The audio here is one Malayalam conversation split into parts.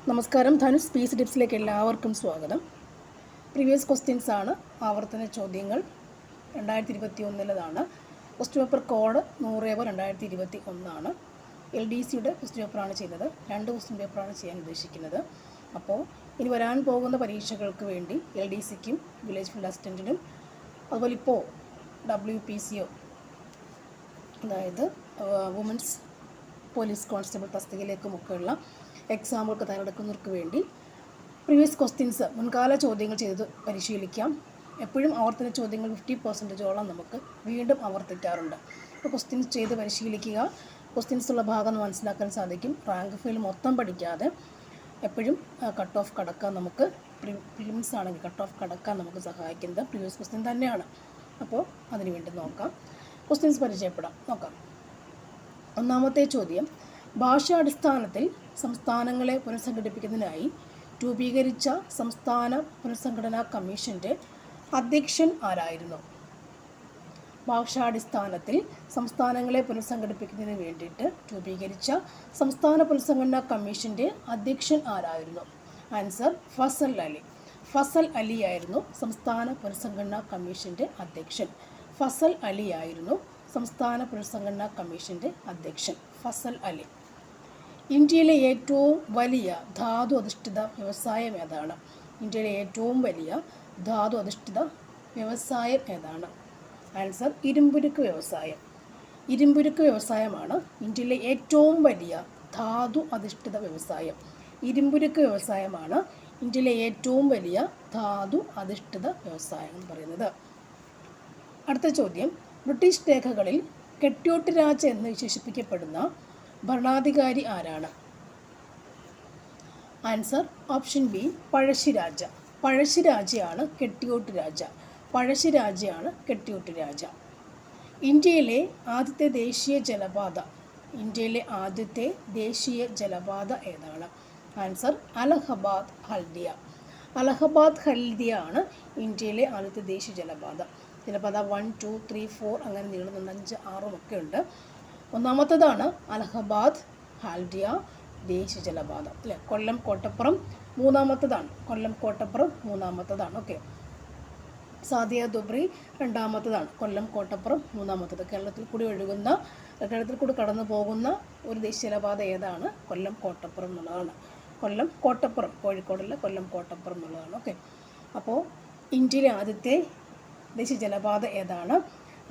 നമസ്കാരം. ധനുഷ് സ്പീച്ച് ടിപ്സിലേക്ക് എല്ലാവർക്കും സ്വാഗതം. പ്രീവിയസ് ക്വസ്റ്റ്യൻസ് ആണ്, ആവർത്തന ചോദ്യങ്ങൾ 2021 ക്വസ്റ്റ്യൻ പേപ്പർ കോഡ് 100/2021 LDCയുടെ ക്വസ്റ്റ്യൻ പേപ്പറാണ് ചെയ്യുന്നത്. 2 ക്വസ്റ്റ്യൻ പേപ്പറാണ് ചെയ്യാൻ ഉദ്ദേശിക്കുന്നത്. അപ്പോൾ ഇനി വരാൻ പോകുന്ന പരീക്ഷകൾക്ക് വേണ്ടി LDCക്കും വില്ലേജ് ഫീൽഡ് അസിസ്റ്റൻറ്റിനും അതുപോലെ ഇപ്പോൾ WPCO അതായത് വുമൻസ് പോലീസ് കോൺസ്റ്റബിൾ തസ്തികയിലേക്കുമൊക്കെയുള്ള എക്സാമുകൾക്ക് തയ്യാറെടുക്കുന്നവർക്ക് വേണ്ടി പ്രീവിയസ് ക്വസ്റ്റ്യൻസ് മുൻകാല ചോദ്യങ്ങൾ ചെയ്ത് പരിശീലിക്കാം. എപ്പോഴും ആവർത്തന ചോദ്യങ്ങൾ 50% നമുക്ക് വീണ്ടും ആവർത്തിക്കാറുണ്ട്. അപ്പോൾ ക്വസ്റ്റ്യൻസ് ചെയ്ത് പരിശീലിക്കുക. ക്വസ്റ്റ്യൻസ് ഉള്ള ഭാഗം മനസ്സിലാക്കാൻ സാധിക്കും. റാങ്ക് ഫയൽ മൊത്തം പഠിക്കാതെ എപ്പോഴും കട്ട് ഓഫ് കടക്കാൻ നമുക്ക് പ്രിലിംസ് ആണെങ്കിൽ കട്ട് ഓഫ് കടക്കാൻ നമുക്ക് സഹായിക്കുന്നത് പ്രീവിയസ് ക്വസ്റ്റ്യൻ തന്നെയാണ്. അപ്പോൾ അതിന് വേണ്ടി നോക്കാം. ക്വസ്റ്റ്യൻസ് പരിചയപ്പെടാം. നോക്കാം. ഒന്നാമത്തെ ചോദ്യം, ഭാഷാടിസ്ഥാനത്തിൽ സംസ്ഥാനങ്ങളെ പുനഃസംഘടിപ്പിക്കുന്നതിനായി രൂപീകരിച്ച സംസ്ഥാന പുനഃസംഘടനാ കമ്മീഷൻ്റെ അധ്യക്ഷൻ ആരായിരുന്നു? ഭാഷാടിസ്ഥാനത്തിൽ സംസ്ഥാനങ്ങളെ പുനഃസംഘടിപ്പിക്കുന്നതിന് വേണ്ടിയിട്ട് രൂപീകരിച്ച സംസ്ഥാന പുനഃസംഘടനാ കമ്മീഷൻ്റെ അധ്യക്ഷൻ ആരായിരുന്നു? ആൻസർ ഫസൽ അലി. ഫസൽ അലി ആയിരുന്നു സംസ്ഥാന പുനഃസംഘടനാ കമ്മീഷൻ്റെ അധ്യക്ഷൻ. ഫസൽ അലി ആയിരുന്നു സംസ്ഥാന പുനഃസംഘടനാ കമ്മീഷൻ്റെ അധ്യക്ഷൻ. ഫസൽ അലി. ഇന്ത്യയിലെ ഏറ്റവും വലിയ ധാതു അധിഷ്ഠിത വ്യവസായം ഏതാണ്? ഇന്ത്യയിലെ ഏറ്റവും വലിയ ധാതു അധിഷ്ഠിത വ്യവസായം ഏതാണ്? ആൻസർ ഇരുമ്പുരുക്ക് വ്യവസായം. ഇരുമ്പുരുക്ക് വ്യവസായമാണ് ഇന്ത്യയിലെ ഏറ്റവും വലിയ ധാതു അധിഷ്ഠിത വ്യവസായം. ഇരുമ്പുരുക്ക് വ്യവസായമാണ് ഇന്ത്യയിലെ ഏറ്റവും വലിയ ധാതു അധിഷ്ഠിത വ്യവസായം എന്ന് പറയുന്നത്. അടുത്ത ചോദ്യം, ബ്രിട്ടീഷ് രേഖകളിൽ കെട്ട്യോട്ട് രാജ എന്ന് വിശേഷിപ്പിക്കപ്പെടുന്ന ഭരണാധികാരി ആരാണ്? Answer option B Pazhassi Raja. പഴശ്ശിരാജയാണ് കെട്ട്യോട്ട് രാജ. പഴശ്ശിരാജയാണ് കെട്ട്യോട്ട് രാജ. ഇന്ത്യയിലെ ആദ്യത്തെ ദേശീയ ജലപാത ഏതാണ്? ആൻസർ അലഹബാദ് ഹൽദിയ. അലഹബാദ് ഹൽദിയ ആണ് ഇന്ത്യയിലെ ആദ്യത്തെ ദേശീയ ജലപാത. ജലപാത 1, 2, 3, 4 അങ്ങനെ നീളുന്നുണ്ട്. 5, 6 ഒക്കെ ഉണ്ട്. ഒന്നാമത്തേതാണ് അലഹബാദ് ഹാൽഡിയ ദേശീയ ജലപാത അല്ലേ. കൊല്ലം കോട്ടപ്പുറം മൂന്നാമത്തേതാണ്. ഓക്കെ. സാദിയ ദുബ്രി രണ്ടാമത്തേതാണ്. കൊല്ലം കോട്ടപ്പുറം മൂന്നാമത്തേത്. കേരളത്തിൽ കൂടി കടന്നു പോകുന്ന ഒരു ദേശീയ ജലപാത ഏതാണ്? കൊല്ലം കോട്ടപ്പുറം എന്നുള്ളതാണ്. കൊല്ലം കോട്ടപ്പുറം, കോഴിക്കോടുള്ള കൊല്ലം കോട്ടപ്പുറം എന്നുള്ളതാണ്. ഓക്കെ. അപ്പോൾ ഇന്ത്യയിലെ ആദ്യത്തെ ദേശീയ ജലപാത ഏതാണ്?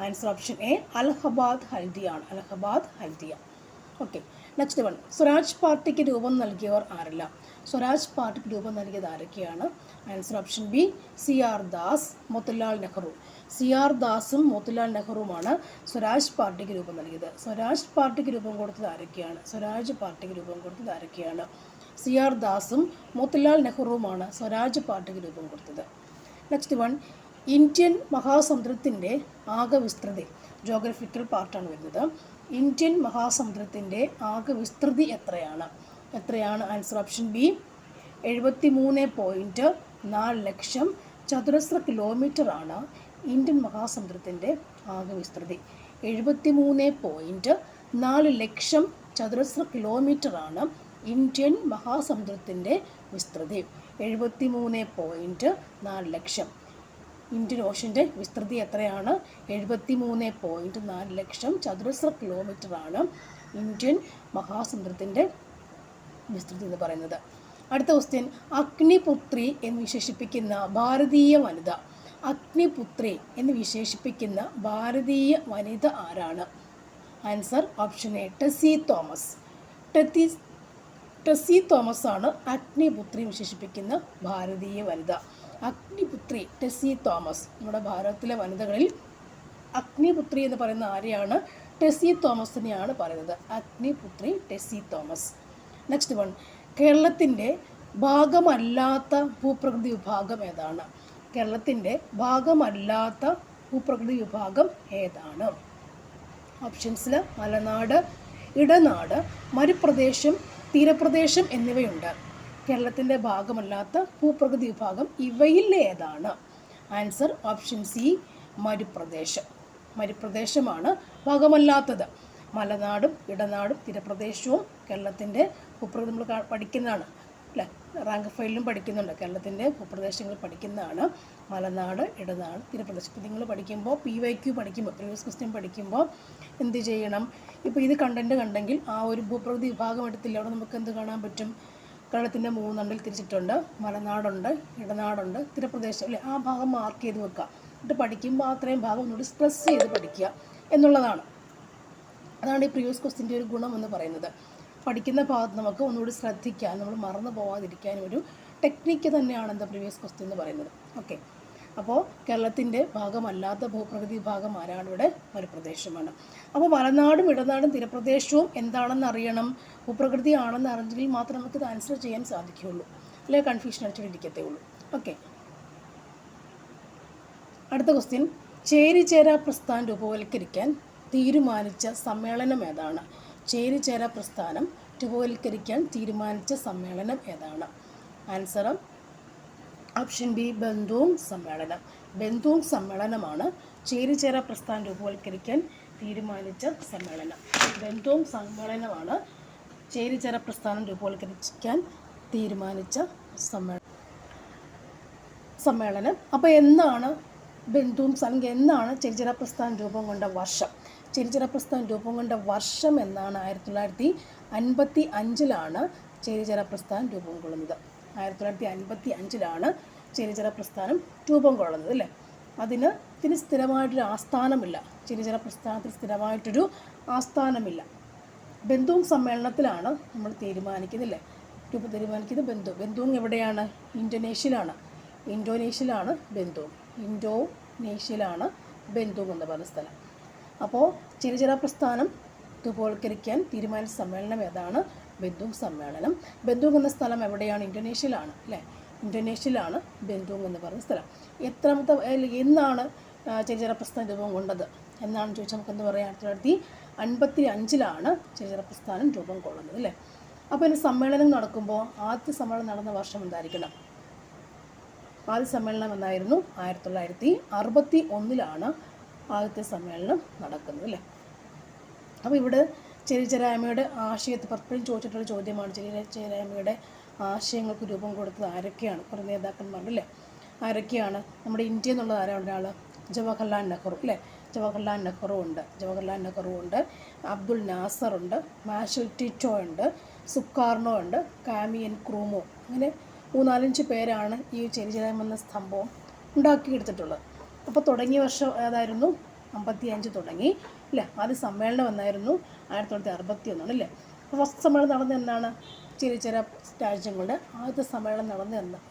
Answer option A Allahabad Haldia ആണ്. Allahabad Haldia. Okay. Next one, Swaraj പാർട്ടിക്ക് രൂപം നൽകിയവർ ആരെല്ലാം? സ്വരാജ് പാർട്ടിക്ക് രൂപം നൽകിയത് ആരൊക്കെയാണ്? Answer option B CR Das, Motilal Nehru. CR ദാസും മോത്തിലാൽ നെഹ്റുവുമാണ് സ്വരാജ് പാർട്ടിക്ക് രൂപം നൽകിയത്. സ്വരാജ് പാർട്ടിക്ക് രൂപം കൊടുത്തത് ആരൊക്കെയാണ്? CR ദാസും മോത്തിലാൽ നെഹ്റുവുമാണ് സ്വരാജ് പാർട്ടിക്ക് രൂപം കൊടുത്തത്. നെക്സ്റ്റ് വൺ, ഇന്ത്യൻ മഹാസമുദ്രത്തിൻ്റെ ആകെ വിസ്തൃതി, ജോഗ്രഫിക്കൽ പാർട്ടാണ് വരുന്നത്. ഇന്ത്യൻ മഹാസമുദ്രത്തിൻ്റെ ആകെ വിസ്തൃതി എത്രയാണ്? ആൻസർ ഓപ്ഷൻ ബി 73.4 ലക്ഷം ചതുരശ്ര കിലോമീറ്റർ ആണ് ഇന്ത്യൻ മഹാസമുദ്രത്തിൻ്റെ ആകെ വിസ്തൃതി. 73.4 ലക്ഷം ചതുരശ്ര കിലോമീറ്റർ ആണ് ഇന്ത്യൻ മഹാസമുദ്രത്തിൻ്റെ വിസ്തൃതി. 73.4 ലക്ഷം. ഇന്ത്യൻ ഓഷ്യൻ്റെ വിസ്തൃതി എത്രയാണ്? 73.4 ലക്ഷം ചതുരശ്ര കിലോമീറ്റർ ആണ് ഇന്ത്യൻ മഹാസമുദ്രത്തിൻ്റെ വിസ്തൃതി എന്ന് പറയുന്നത്. അടുത്ത ക്വസ്റ്റ്യൻ, അഗ്നിപുത്രി എന്ന് വിശേഷിപ്പിക്കുന്ന ഭാരതീയ വനിത. അഗ്നിപുത്രി എന്ന് വിശേഷിപ്പിക്കുന്ന ഭാരതീയ വനിത ആരാണ്? Answer option A Tessy Thomas. Tessy Thomas ആണ് അഗ്നിപുത്രി വിശേഷിപ്പിക്കുന്ന ഭാരതീയ വനിത. അഗ്നിപുത്രി ടെസ്സി തോമസ്. നമ്മുടെ ഭാരതത്തിലെ വനിതകളിൽ അഗ്നിപുത്രി എന്ന് പറയുന്ന ആരെയാണ്? ടെസ്സി തോമസിനെയാണ് പറയുന്നത്. Agniputhri Tessy Thomas. Next one, കേരളത്തിൻ്റെ ഭാഗമല്ലാത്ത ഭൂപ്രകൃതി വിഭാഗം ഏതാണ്? കേരളത്തിൻ്റെ ഭാഗമല്ലാത്ത ഭൂപ്രകൃതി വിഭാഗം ഏതാണ്? ഓപ്ഷൻസിൽ മലനാട്, ഇടനാട്, മരുപ്രദേശം, തീരപ്രദേശം എന്നിവയുണ്ട്. കേരളത്തിൻ്റെ ഭാഗമല്ലാത്ത ഭൂപ്രകൃതി വിഭാഗം ഇവയിൽ ഏതാണ്? ആൻസർ ഓപ്ഷൻ സി മരുപ്രദേശം. മരുപ്രദേശമാണ് ഭാഗമല്ലാത്തത്. മലനാടും ഇടനാടും തീരപ്രദേശവും കേരളത്തിൻ്റെ ഭൂപ്രകൃതി നമ്മൾ പഠിക്കുന്നതാണ്. അല്ലേ? റാങ്ക് ഫയലിലും പഠിക്കുന്നുണ്ട്. കേരളത്തിൻ്റെ ഭൂപ്രദേശങ്ങൾ പഠിക്കുന്നതാണ്. മലനാട്, ഇടനാട്, തീരപ്രദേശം. ഇപ്പോൾ നിങ്ങൾ പഠിക്കുമ്പോൾ PYQ പഠിക്കുമ്പോൾ, പ്രീവിയസ് ക്വസ്റ്റ്യൻ പഠിക്കുമ്പോൾ എന്ത് ചെയ്യണം? ഇപ്പോൾ ഇത് കണ്ടൻറ്റ് കണ്ടെങ്കിൽ ആ ഒരു ഭൂപ്രകൃതി വിഭാഗം എടുത്തില്ല, അവിടെ നമുക്ക് എന്ത് കാണാൻ പറ്റും? കേരളത്തിൻ്റെ 3 അണ്ടിൽ തിരിച്ചിട്ടുണ്ട്. മലനാടുണ്ട്, ഇടനാടുണ്ട്, തീരപ്രദേശം, അല്ലേ? ആ ഭാഗം മാർക്ക് ചെയ്ത് വെക്കുക. എന്നിട്ട് പഠിക്കുമ്പോൾ അത്രയും ഭാഗം ഒന്നുകൂടി സ്ട്രെസ് ചെയ്ത് പഠിക്കുക എന്നുള്ളതാണ്. അതാണ് ഈ പ്രീവിയസ് ക്വസ്റ്റ്യൻ്റെ ഒരു ഗുണം എന്ന് പറയുന്നത്. പഠിക്കുന്ന ഭാഗത്ത് നമുക്ക് ഒന്നുകൂടി ശ്രദ്ധിക്കാൻ, നമ്മൾ മറന്നു പോകാതിരിക്കാനും ഒരു ടെക്നിക്ക് തന്നെയാണ് എന്താ പ്രീവിയസ് ക്വസ്റ്റ്യൻ എന്ന് പറയുന്നത്. ഓക്കെ, അപ്പോൾ കേരളത്തിൻ്റെ ഭാഗമല്ലാത്ത ഭൂപ്രകൃതി ഭാഗം ആരാണ്? ഇവിടെ മരുപ്രദേശമാണ്. അപ്പോൾ മലനാടും ഇടനാടും തീരപ്രദേശവും എന്താണെന്ന് അറിയണം. ഭൂപ്രകൃതി ആണെന്ന് അറിഞ്ഞെങ്കിൽ മാത്രമേ നമുക്ക് ഇത് ആൻസർ ചെയ്യാൻ സാധിക്കുകയുള്ളൂ, അല്ലെങ്കിൽ കൺഫ്യൂഷൻ അടിച്ചിരിക്കത്തേ ഉള്ളൂ. ഓക്കെ, അടുത്ത ക്വസ്റ്റ്യൻ. ചേരിചേരാ പ്രസ്ഥാനം രൂപവൽക്കരിക്കാൻ തീരുമാനിച്ച സമ്മേളനം ഏതാണ്? ചേരിചേരാ പ്രസ്ഥാനം രൂപവൽക്കരിക്കാൻ തീരുമാനിച്ച സമ്മേളനം ഏതാണ്? ആൻസർ ഓപ്ഷൻ ബി, ബന്ധുങ് സമ്മേളനം. ബന്ധുങ് സമ്മേളനമാണ് ചേരിചേരാ പ്രസ്ഥാനം രൂപവൽക്കരിക്കാൻ തീരുമാനിച്ച സമ്മേളനം. ബന്ധുങ് സമ്മേളനമാണ് ചേരിചേരാ പ്രസ്ഥാനം രൂപവൽക്കരിക്കാൻ തീരുമാനിച്ച സമ്മേളനം. അപ്പോൾ എന്നാണ് ബന്ധുങ് അല്ലെങ്കിൽ എന്നാണ് ചേരിചേരാ പ്രസ്ഥാനം രൂപം കൊണ്ട വർഷം? ചേരിചേരാ പ്രസ്ഥാനം രൂപം കൊണ്ട വർഷം എന്നാണ്? 1955 ചേരിചേരാ പ്രസ്ഥാനം രൂപം കൊള്ളുന്നത്. 1955 ചേരിചേരാ പ്രസ്ഥാനം രൂപം കൊള്ളുന്നത്, അല്ലേ? ഇതിന് സ്ഥിരമായിട്ടൊരു ആസ്ഥാനമില്ല. ചേരിചേരാ പ്രസ്ഥാനത്തിന് സ്ഥിരമായിട്ടൊരു ആസ്ഥാനമില്ല. ബന്ധുങ് സമ്മേളനത്തിലാണ് നമ്മൾ തീരുമാനിക്കുന്നില്ലേ, രൂപം തീരുമാനിക്കുന്നത്. ബന്ധുങ് എവിടെയാണ്? ഇന്തോനേഷ്യയിലാണ്. ഇന്തോനേഷ്യയിലാണ് ബന്ധുങ് എന്ന് പറയുന്ന സ്ഥലം. അപ്പോൾ ചേരിചേരാ പ്രസ്ഥാനം രൂപവൽക്കരിക്കാൻ തീരുമാനിച്ച സമ്മേളനം ഏതാണ്? ബന്ധുങ് സമ്മേളനം. ബന്ധുങ് എന്ന സ്ഥലം എവിടെയാണ്? ഇന്തോനേഷ്യയിലാണ്, അല്ലേ? ഇന്തോനേഷ്യയിലാണ് ബന്ധുങ് എന്ന് പറയുന്ന സ്ഥലം. എന്നാണ് ചേരിചേരാ പ്രസ്ഥാനം രൂപം കൊണ്ടത് എന്നാണ് ചോദിച്ചാൽ നമുക്ക് എന്ത് പറയാം? 1955 ചേരിചേരാ പ്രസ്ഥാനം രൂപം കൊള്ളുന്നത്, അല്ലേ? അപ്പോൾ ഇനി സമ്മേളനം നടക്കുമ്പോൾ ആദ്യത്തെ സമ്മേളനം നടന്ന വർഷം എന്തായിരിക്കണം? ആദ്യ സമ്മേളനം എന്നായിരുന്നു 1961 ആദ്യത്തെ സമ്മേളനം നടക്കുന്നത്, അല്ലേ? അപ്പോൾ ഇവിടെ ചേരിചേരായ്മയുടെ ആശയത്തെ പലപ്പോഴും ചോദിച്ചിട്ടുള്ള ചോദ്യമാണ്. ചേരിചേരായ്മയുടെ ആശയങ്ങൾക്ക് രൂപം കൊടുത്തത് ആരൊക്കെയാണ്? കുറേ നേതാക്കന്മാരുണ്ടല്ലേ. ആരൊക്കെയാണ്? നമ്മുടെ ഇന്ത്യ എന്നുള്ളത് ആരാണ്? ഒരാൾ ജവഹർലാൽ നെഹ്റു, അല്ലേ? ജവഹർലാൽ നെഹ്റു ഉണ്ട്, അബ്ദുൽ നാസർ ഉണ്ട്, മാർഷൽ ടിറ്റോ ഉണ്ട്, സുക്കാർണോ ഉണ്ട്, കാമി ക്രൂമോ. അങ്ങനെ 3-4 പേരാണ് ഈ ചേരിചേരായ്മ എന്ന സംഭവം ഉണ്ടാക്കിയെടുത്തിട്ടുള്ളത്. അപ്പോൾ തുടങ്ങിയ വർഷം ഏതായിരുന്നു? 55 തുടങ്ങി, ഇല്ല? ആദ്യ സമ്മേളനം എന്നായിരുന്നു 1961, അല്ലേ? അപ്പോൾ ഫസ്റ്റ് സമ്മേളനം നടന്ന എന്നാണ്? ചേരിചേരാ രാജ്യങ്ങളുടെ ആദ്യത്തെ സമ്മേളനം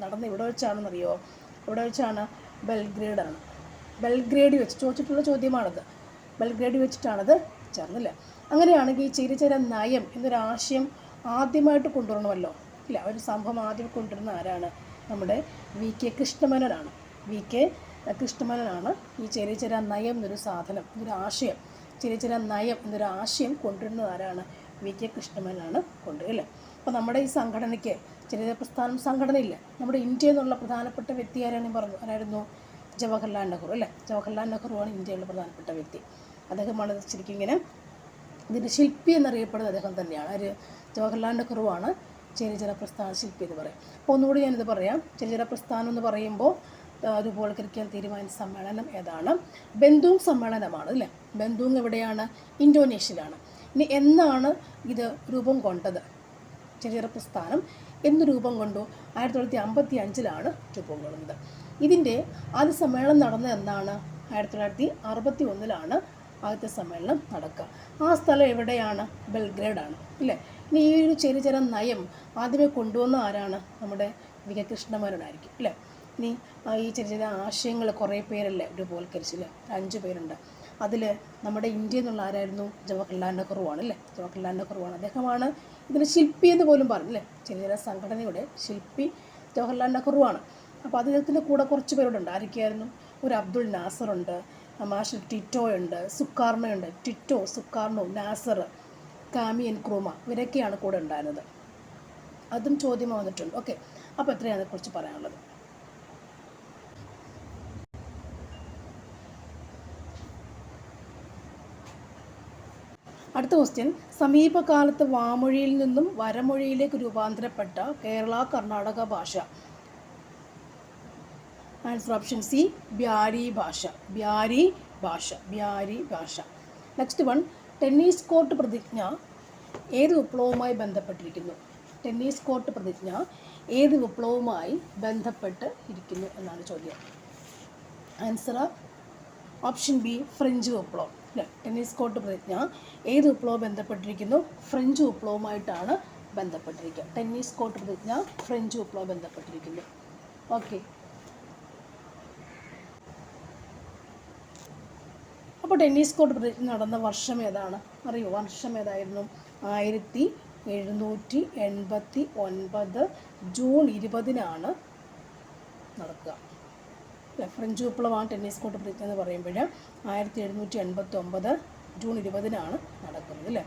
നടന്ന ഇവിടെ വെച്ചാണെന്നറിയോ? ഇവിടെ വെച്ചാണ് ബെൽഗ്രേഡാണ്. ബെൽഗ്രേഡ് വെച്ച് ചോദിച്ചിട്ടുള്ള ചോദ്യമാണത്. ബെൽഗ്രേഡ് വെച്ചിട്ടാണത് ചേർന്നില്ല. അങ്ങനെയാണെങ്കിൽ ഈ ചേരിചേരാ നയം എന്നൊരാശയം ആദ്യമായിട്ട് കൊണ്ടുവരണമല്ലോ, ഇല്ല? ഒരു സംഭവം ആദ്യം കൊണ്ടുവരുന്ന ആരാണ്? നമ്മുടെ VK കൃഷ്ണമേനോനാണ്. VK കൃഷ്ണമേനോനാണ് ഈ ചേരിചേരാ നയം എന്നൊരു സാധനം, എന്നൊരു ആശയം, ചേരിചേരാ നയം എന്നൊരു ആശയം കൊണ്ടുവരുന്നത് ആരാണ്? VK കൃഷ്ണമേനോനാണ് കൊണ്ടുവരില്ലേ? അപ്പോൾ നമ്മുടെ ഈ സംഘടനയ്ക്ക് ചേരിചേരാ പ്രസ്ഥാനം സംഘടനയില്ല. നമ്മുടെ ഇന്ത്യ എന്നുള്ള പ്രധാനപ്പെട്ട വ്യക്തി ആരായിരുന്നു? ജവഹർലാൽ നെഹ്റു, അല്ലേ? ജവഹർലാൽ നെഹ്റുവാണ് ഇന്ത്യയിലുള്ള പ്രധാനപ്പെട്ട വ്യക്തി. അദ്ദേഹമാണ് ശരിക്കും ഇങ്ങനെ ഇതിൻ്റെ ശില്പി എന്നറിയപ്പെടുന്നത് അദ്ദേഹം തന്നെയാണ്. ജവഹർലാൽ നെഹ്റുവാണ് ചേരിചേരാ പ്രസ്ഥാന ശില്പി എന്ന് പറയും. അപ്പോൾ ഒന്നുകൂടി ഞാനിത് പറയാം. ചേരിചേരാ പ്രസ്ഥാനം എന്ന് പറയുമ്പോൾ രൂപവൽക്കരിക്കാൻ തീരുമാനിച്ച സമ്മേളനം ഏതാണ്? ബന്ധുങ് സമ്മേളനമാണ്, അല്ലേ? ബന്ധുങ് എവിടെയാണ്? ഇന്തോനേഷ്യയിലാണ്. ഇനി എന്നാണ് ഇത് രൂപം കൊണ്ടത്? ചേരിചേരാ പ്രസ്ഥാനം എന്ന് രൂപം കൊണ്ടു? 1955 രൂപം കൊള്ളുന്നത്. ഇതിൻ്റെ ആദ്യ സമ്മേളനം നടന്നത് എന്നാണ്? 1961 ആദ്യത്തെ സമ്മേളനം നടക്കുക. ആ സ്ഥലം എവിടെയാണ്? ബെൽഗ്രേഡാണ്, ഇല്ലേ? ഇനി ഈ ഒരു ചേരിചേരാ നയം ആദ്യമേ കൊണ്ടുവന്ന ആരാണ്? നമ്മുടെ VK കൃഷ്ണമേനോനായിരിക്കും, അല്ലേ? ഇനി ഈ ചേരിചേരാ ആശയങ്ങൾ കുറേ പേരല്ലേ രൂപവൽക്കരിച്ചില്ലേ? 5 പേരുണ്ട്. അതിൽ നമ്മുടെ ഇന്ത്യ എന്നുള്ള ആരായിരുന്നു? ജവഹർലാൽ നെഹ്റുവാണ്, അല്ലേ? ജവഹർലാൽ നെഹ്റുവാണ്. അദ്ദേഹമാണ് ഇതിൻ്റെ ശില്പി എന്ന് പോലും പറഞ്ഞില്ലേ? ചേരിചേരാ സംഘടനയുടെ ശില്പി ജവഹർലാൽ നെഹ്റുവാണ്. അപ്പോൾ അദ്ദേഹത്തിൻ്റെ കൂടെ കുറച്ച് പേരുണ്ട്. ആരൊക്കെയായിരുന്നു? ഒരു അബ്ദുൾ നാസറുണ്ട്, മാർഷൽ ടിറ്റോ ഉണ്ട്, സുക്കാർണോ ഉണ്ട്. ടിറ്റോ, സുക്കാർണോ, നാസർ, കാമി ക്രൂമ ഇവരൊക്കെയാണ് കൂടെ ഉണ്ടായിരുന്നത്. അതും ചോദ്യം വന്നിട്ടുണ്ട്. ഓക്കെ, അപ്പോൾ എത്രയാണ് അതിനെക്കുറിച്ച് പറയാനുള്ളത്? അടുത്ത അടുത്ത ക്വസ്റ്റ്യൻ, സമീപകാലത്ത് വാമൊഴിയിൽ നിന്നും വരമൊഴിയിലേക്ക് രൂപാന്തരപ്പെട്ട കേരള കർണാടക ഭാഷ. ആൻസർ ഓപ്ഷൻ സി, ബ്യാരി ഭാഷ. ബ്യാരി ഭാഷ. ബ്യാരി ഭാഷ. നെക്സ്റ്റ് വൺ, ടെന്നീസ് കോർട്ട് പ്രതിജ്ഞ ഏത് വിപ്ലവവുമായി ബന്ധപ്പെട്ടിരിക്കുന്നു? ടെന്നീസ് കോർട്ട് പ്രതിജ്ഞ ഏത് വിപ്ലവവുമായി ബന്ധപ്പെട്ട് ഇരിക്കുന്നു എന്നാണ് ചോദ്യം. ആൻസർ ഓപ്ഷൻ ബി, ഫ്രഞ്ച് വിപ്ലവം. അല്ലേ? ടെന്നീസ് കോർട്ട് പ്രതിജ്ഞ ഏത് വിപ്ലവം ബന്ധപ്പെട്ടിരിക്കുന്നു? ഫ്രഞ്ച് വിപ്ലവവുമായിട്ടാണ് ബന്ധപ്പെട്ടിരിക്കുക. ടെന്നീസ് കോർട്ട് പ്രതിജ്ഞ ഫ്രഞ്ച് വിപ്ലവം ബന്ധപ്പെട്ടിരിക്കുന്നു. ഓക്കെ. അപ്പോൾ ടെന്നീസ് കോർട്ട് പ്രതിജ്ഞ നടന്ന വർഷം ഏതാണ്? അറിയോ? വർഷം ഏതായിരുന്നു? 1789 ജൂൺ 20 നടക്കുക. അല്ലേ? ഫ്രഞ്ച് വിപ്ലവമാണ് ടെന്നീസ് കോർട്ട് പ്രതിജ്ഞ എന്ന് പറയുമ്പോൾ 1789 ജൂൺ 20 നടക്കുന്നത്. അല്ലേ?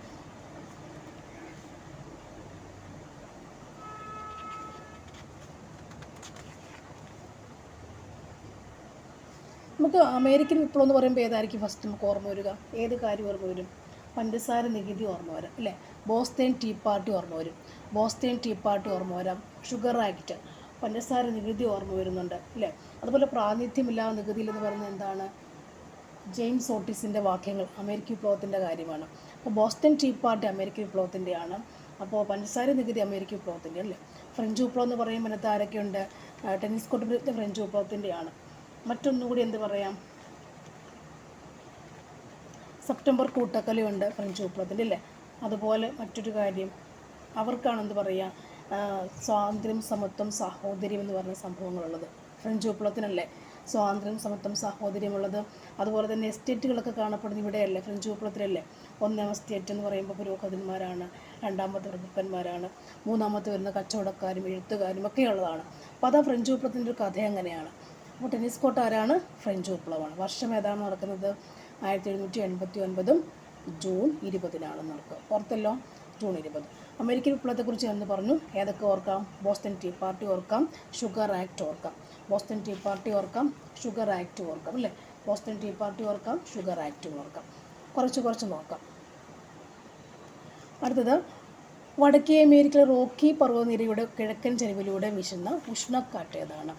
നമുക്ക് അമേരിക്കൻ വിപ്ലവം എന്ന് പറയുമ്പോൾ ഏതായിരിക്കും ഫസ്റ്റ് നമുക്ക് ഓർമ്മ വരിക? ഏത് കാര്യം ഓർമ്മ വരും? പഞ്ചസാര നികുതി ഓർമ്മ വരാം. അല്ലേ? ബോസ്റ്റൺ ടീ പാർട്ടി ഓർമ്മ വരും. ബോസ്റ്റൺ ടീ പാർട്ടി ഓർമ്മ വരാം. ഷുഗർ ആക്ട്, പഞ്ചസാര നികുതി ഓർമ്മ വരുന്നുണ്ട്. അല്ലേ? അതുപോലെ പ്രാതിനിധ്യമില്ലാത്ത നികുതിയിൽ എന്ന് പറയുന്നത് എന്താണ്? ജെയിംസ് ഓട്ടിസിൻ്റെ വാക്യങ്ങൾ അമേരിക്കൻ വിപ്ലവത്തിൻ്റെ കാര്യമാണ്. അപ്പോൾ ബോസ്റ്റൺ ടീ പാർട്ടി അമേരിക്കൻ വിപ്ലവത്തിൻ്റെയാണ്. അപ്പോൾ പഞ്ചസാര നികുതി അമേരിക്കൻ വിപ്ലവത്തിൻ്റെ. അല്ലേ? ഫ്രഞ്ച് വിപ്ലവം എന്ന് പറയുമ്പോൾ അതിനകത്ത് ആരൊക്കെയുണ്ട്? ടെന്നീസ് കോർട്ട് പ്രതിജ്ഞ ഫ്രഞ്ച് വിപ്ലവത്തിൻ്റെയാണ്. മറ്റൊന്നുകൂടി എന്ത് പറയാം? സെപ്റ്റംബർ കൂട്ടക്കൊലയുണ്ട് ഫ്രഞ്ച് വിപ്ലവത്തിൻ്റെ. അല്ലേ? അതുപോലെ മറ്റൊരു കാര്യം, അവർക്കാണ് എന്ത് പറയുക? സ്വാതന്ത്ര്യം, സമത്വം, സാഹോദര്യം എന്ന് പറഞ്ഞ സംഭവങ്ങളുള്ളത് ഫ്രഞ്ച് വിപ്ലവത്തിനല്ലേ? സ്വാതന്ത്ര്യം, സമത്വം, സാഹോദര്യമുള്ളത്. അതുപോലെ തന്നെ എസ്റ്റേറ്റുകളൊക്കെ കാണപ്പെടുന്നത് ഇവിടെയല്ലേ? ഫ്രഞ്ച് വിപ്ലവത്തിലല്ലേ? ഒന്നാം എസ്റ്റേറ്റ് എന്ന് പറയുമ്പോൾ പുരോഹിതന്മാരാണ്, രണ്ടാമത്തെ പ്രഭുക്കന്മാരാണ്, മൂന്നാമത്തെ വരുന്ന കച്ചവടക്കാരും എഴുത്തുകാരും ഒക്കെ ഉള്ളതാണ്. അപ്പോൾ അതാ ഫ്രഞ്ച് വിപ്ലവത്തിൻ്റെ ഒരു കഥ അങ്ങനെയാണ്. അപ്പോൾ ടെന്നീസ് കോർട്ട് ആരാണ്? ഫ്രഞ്ച് വിപ്ലവമാണ്. വർഷം ഏതാണ് നടക്കുന്നത്? 1789 ജൂൺ 20 നടക്കുക. ഓർത്തല്ലോ? ജൂൺ 20. അമേരിക്കൻ വിപ്ലവത്തെക്കുറിച്ച് എന്ന് പറഞ്ഞു. ഏതൊക്കെ ഓർക്കാം? ബോസ്റ്റൺ ടീ പാർട്ടി ഓർക്കാം, ഷുഗർ ആക്ട് ഓർക്കാം. ബോസ്റ്റൺ ടീ പാർട്ടി ഓർക്കാം, ഷുഗർ ആക്ട് ഓർക്കാം. അല്ലേ? ബോസ്റ്റൺ ടീ പാർട്ടി ഓർക്കാം, ഷുഗർ ആക്റ്റും ഓർക്കാം. കുറച്ച് നോക്കാം. അടുത്തത്, വടക്കേ അമേരിക്കയിലെ റോക്കി പർവ്വതനിരയുടെ കിഴക്കൻ ചരിവിലൂടെ വീശുന്ന ഉഷ്ണക്കാറ്റ് ഏതാണ്?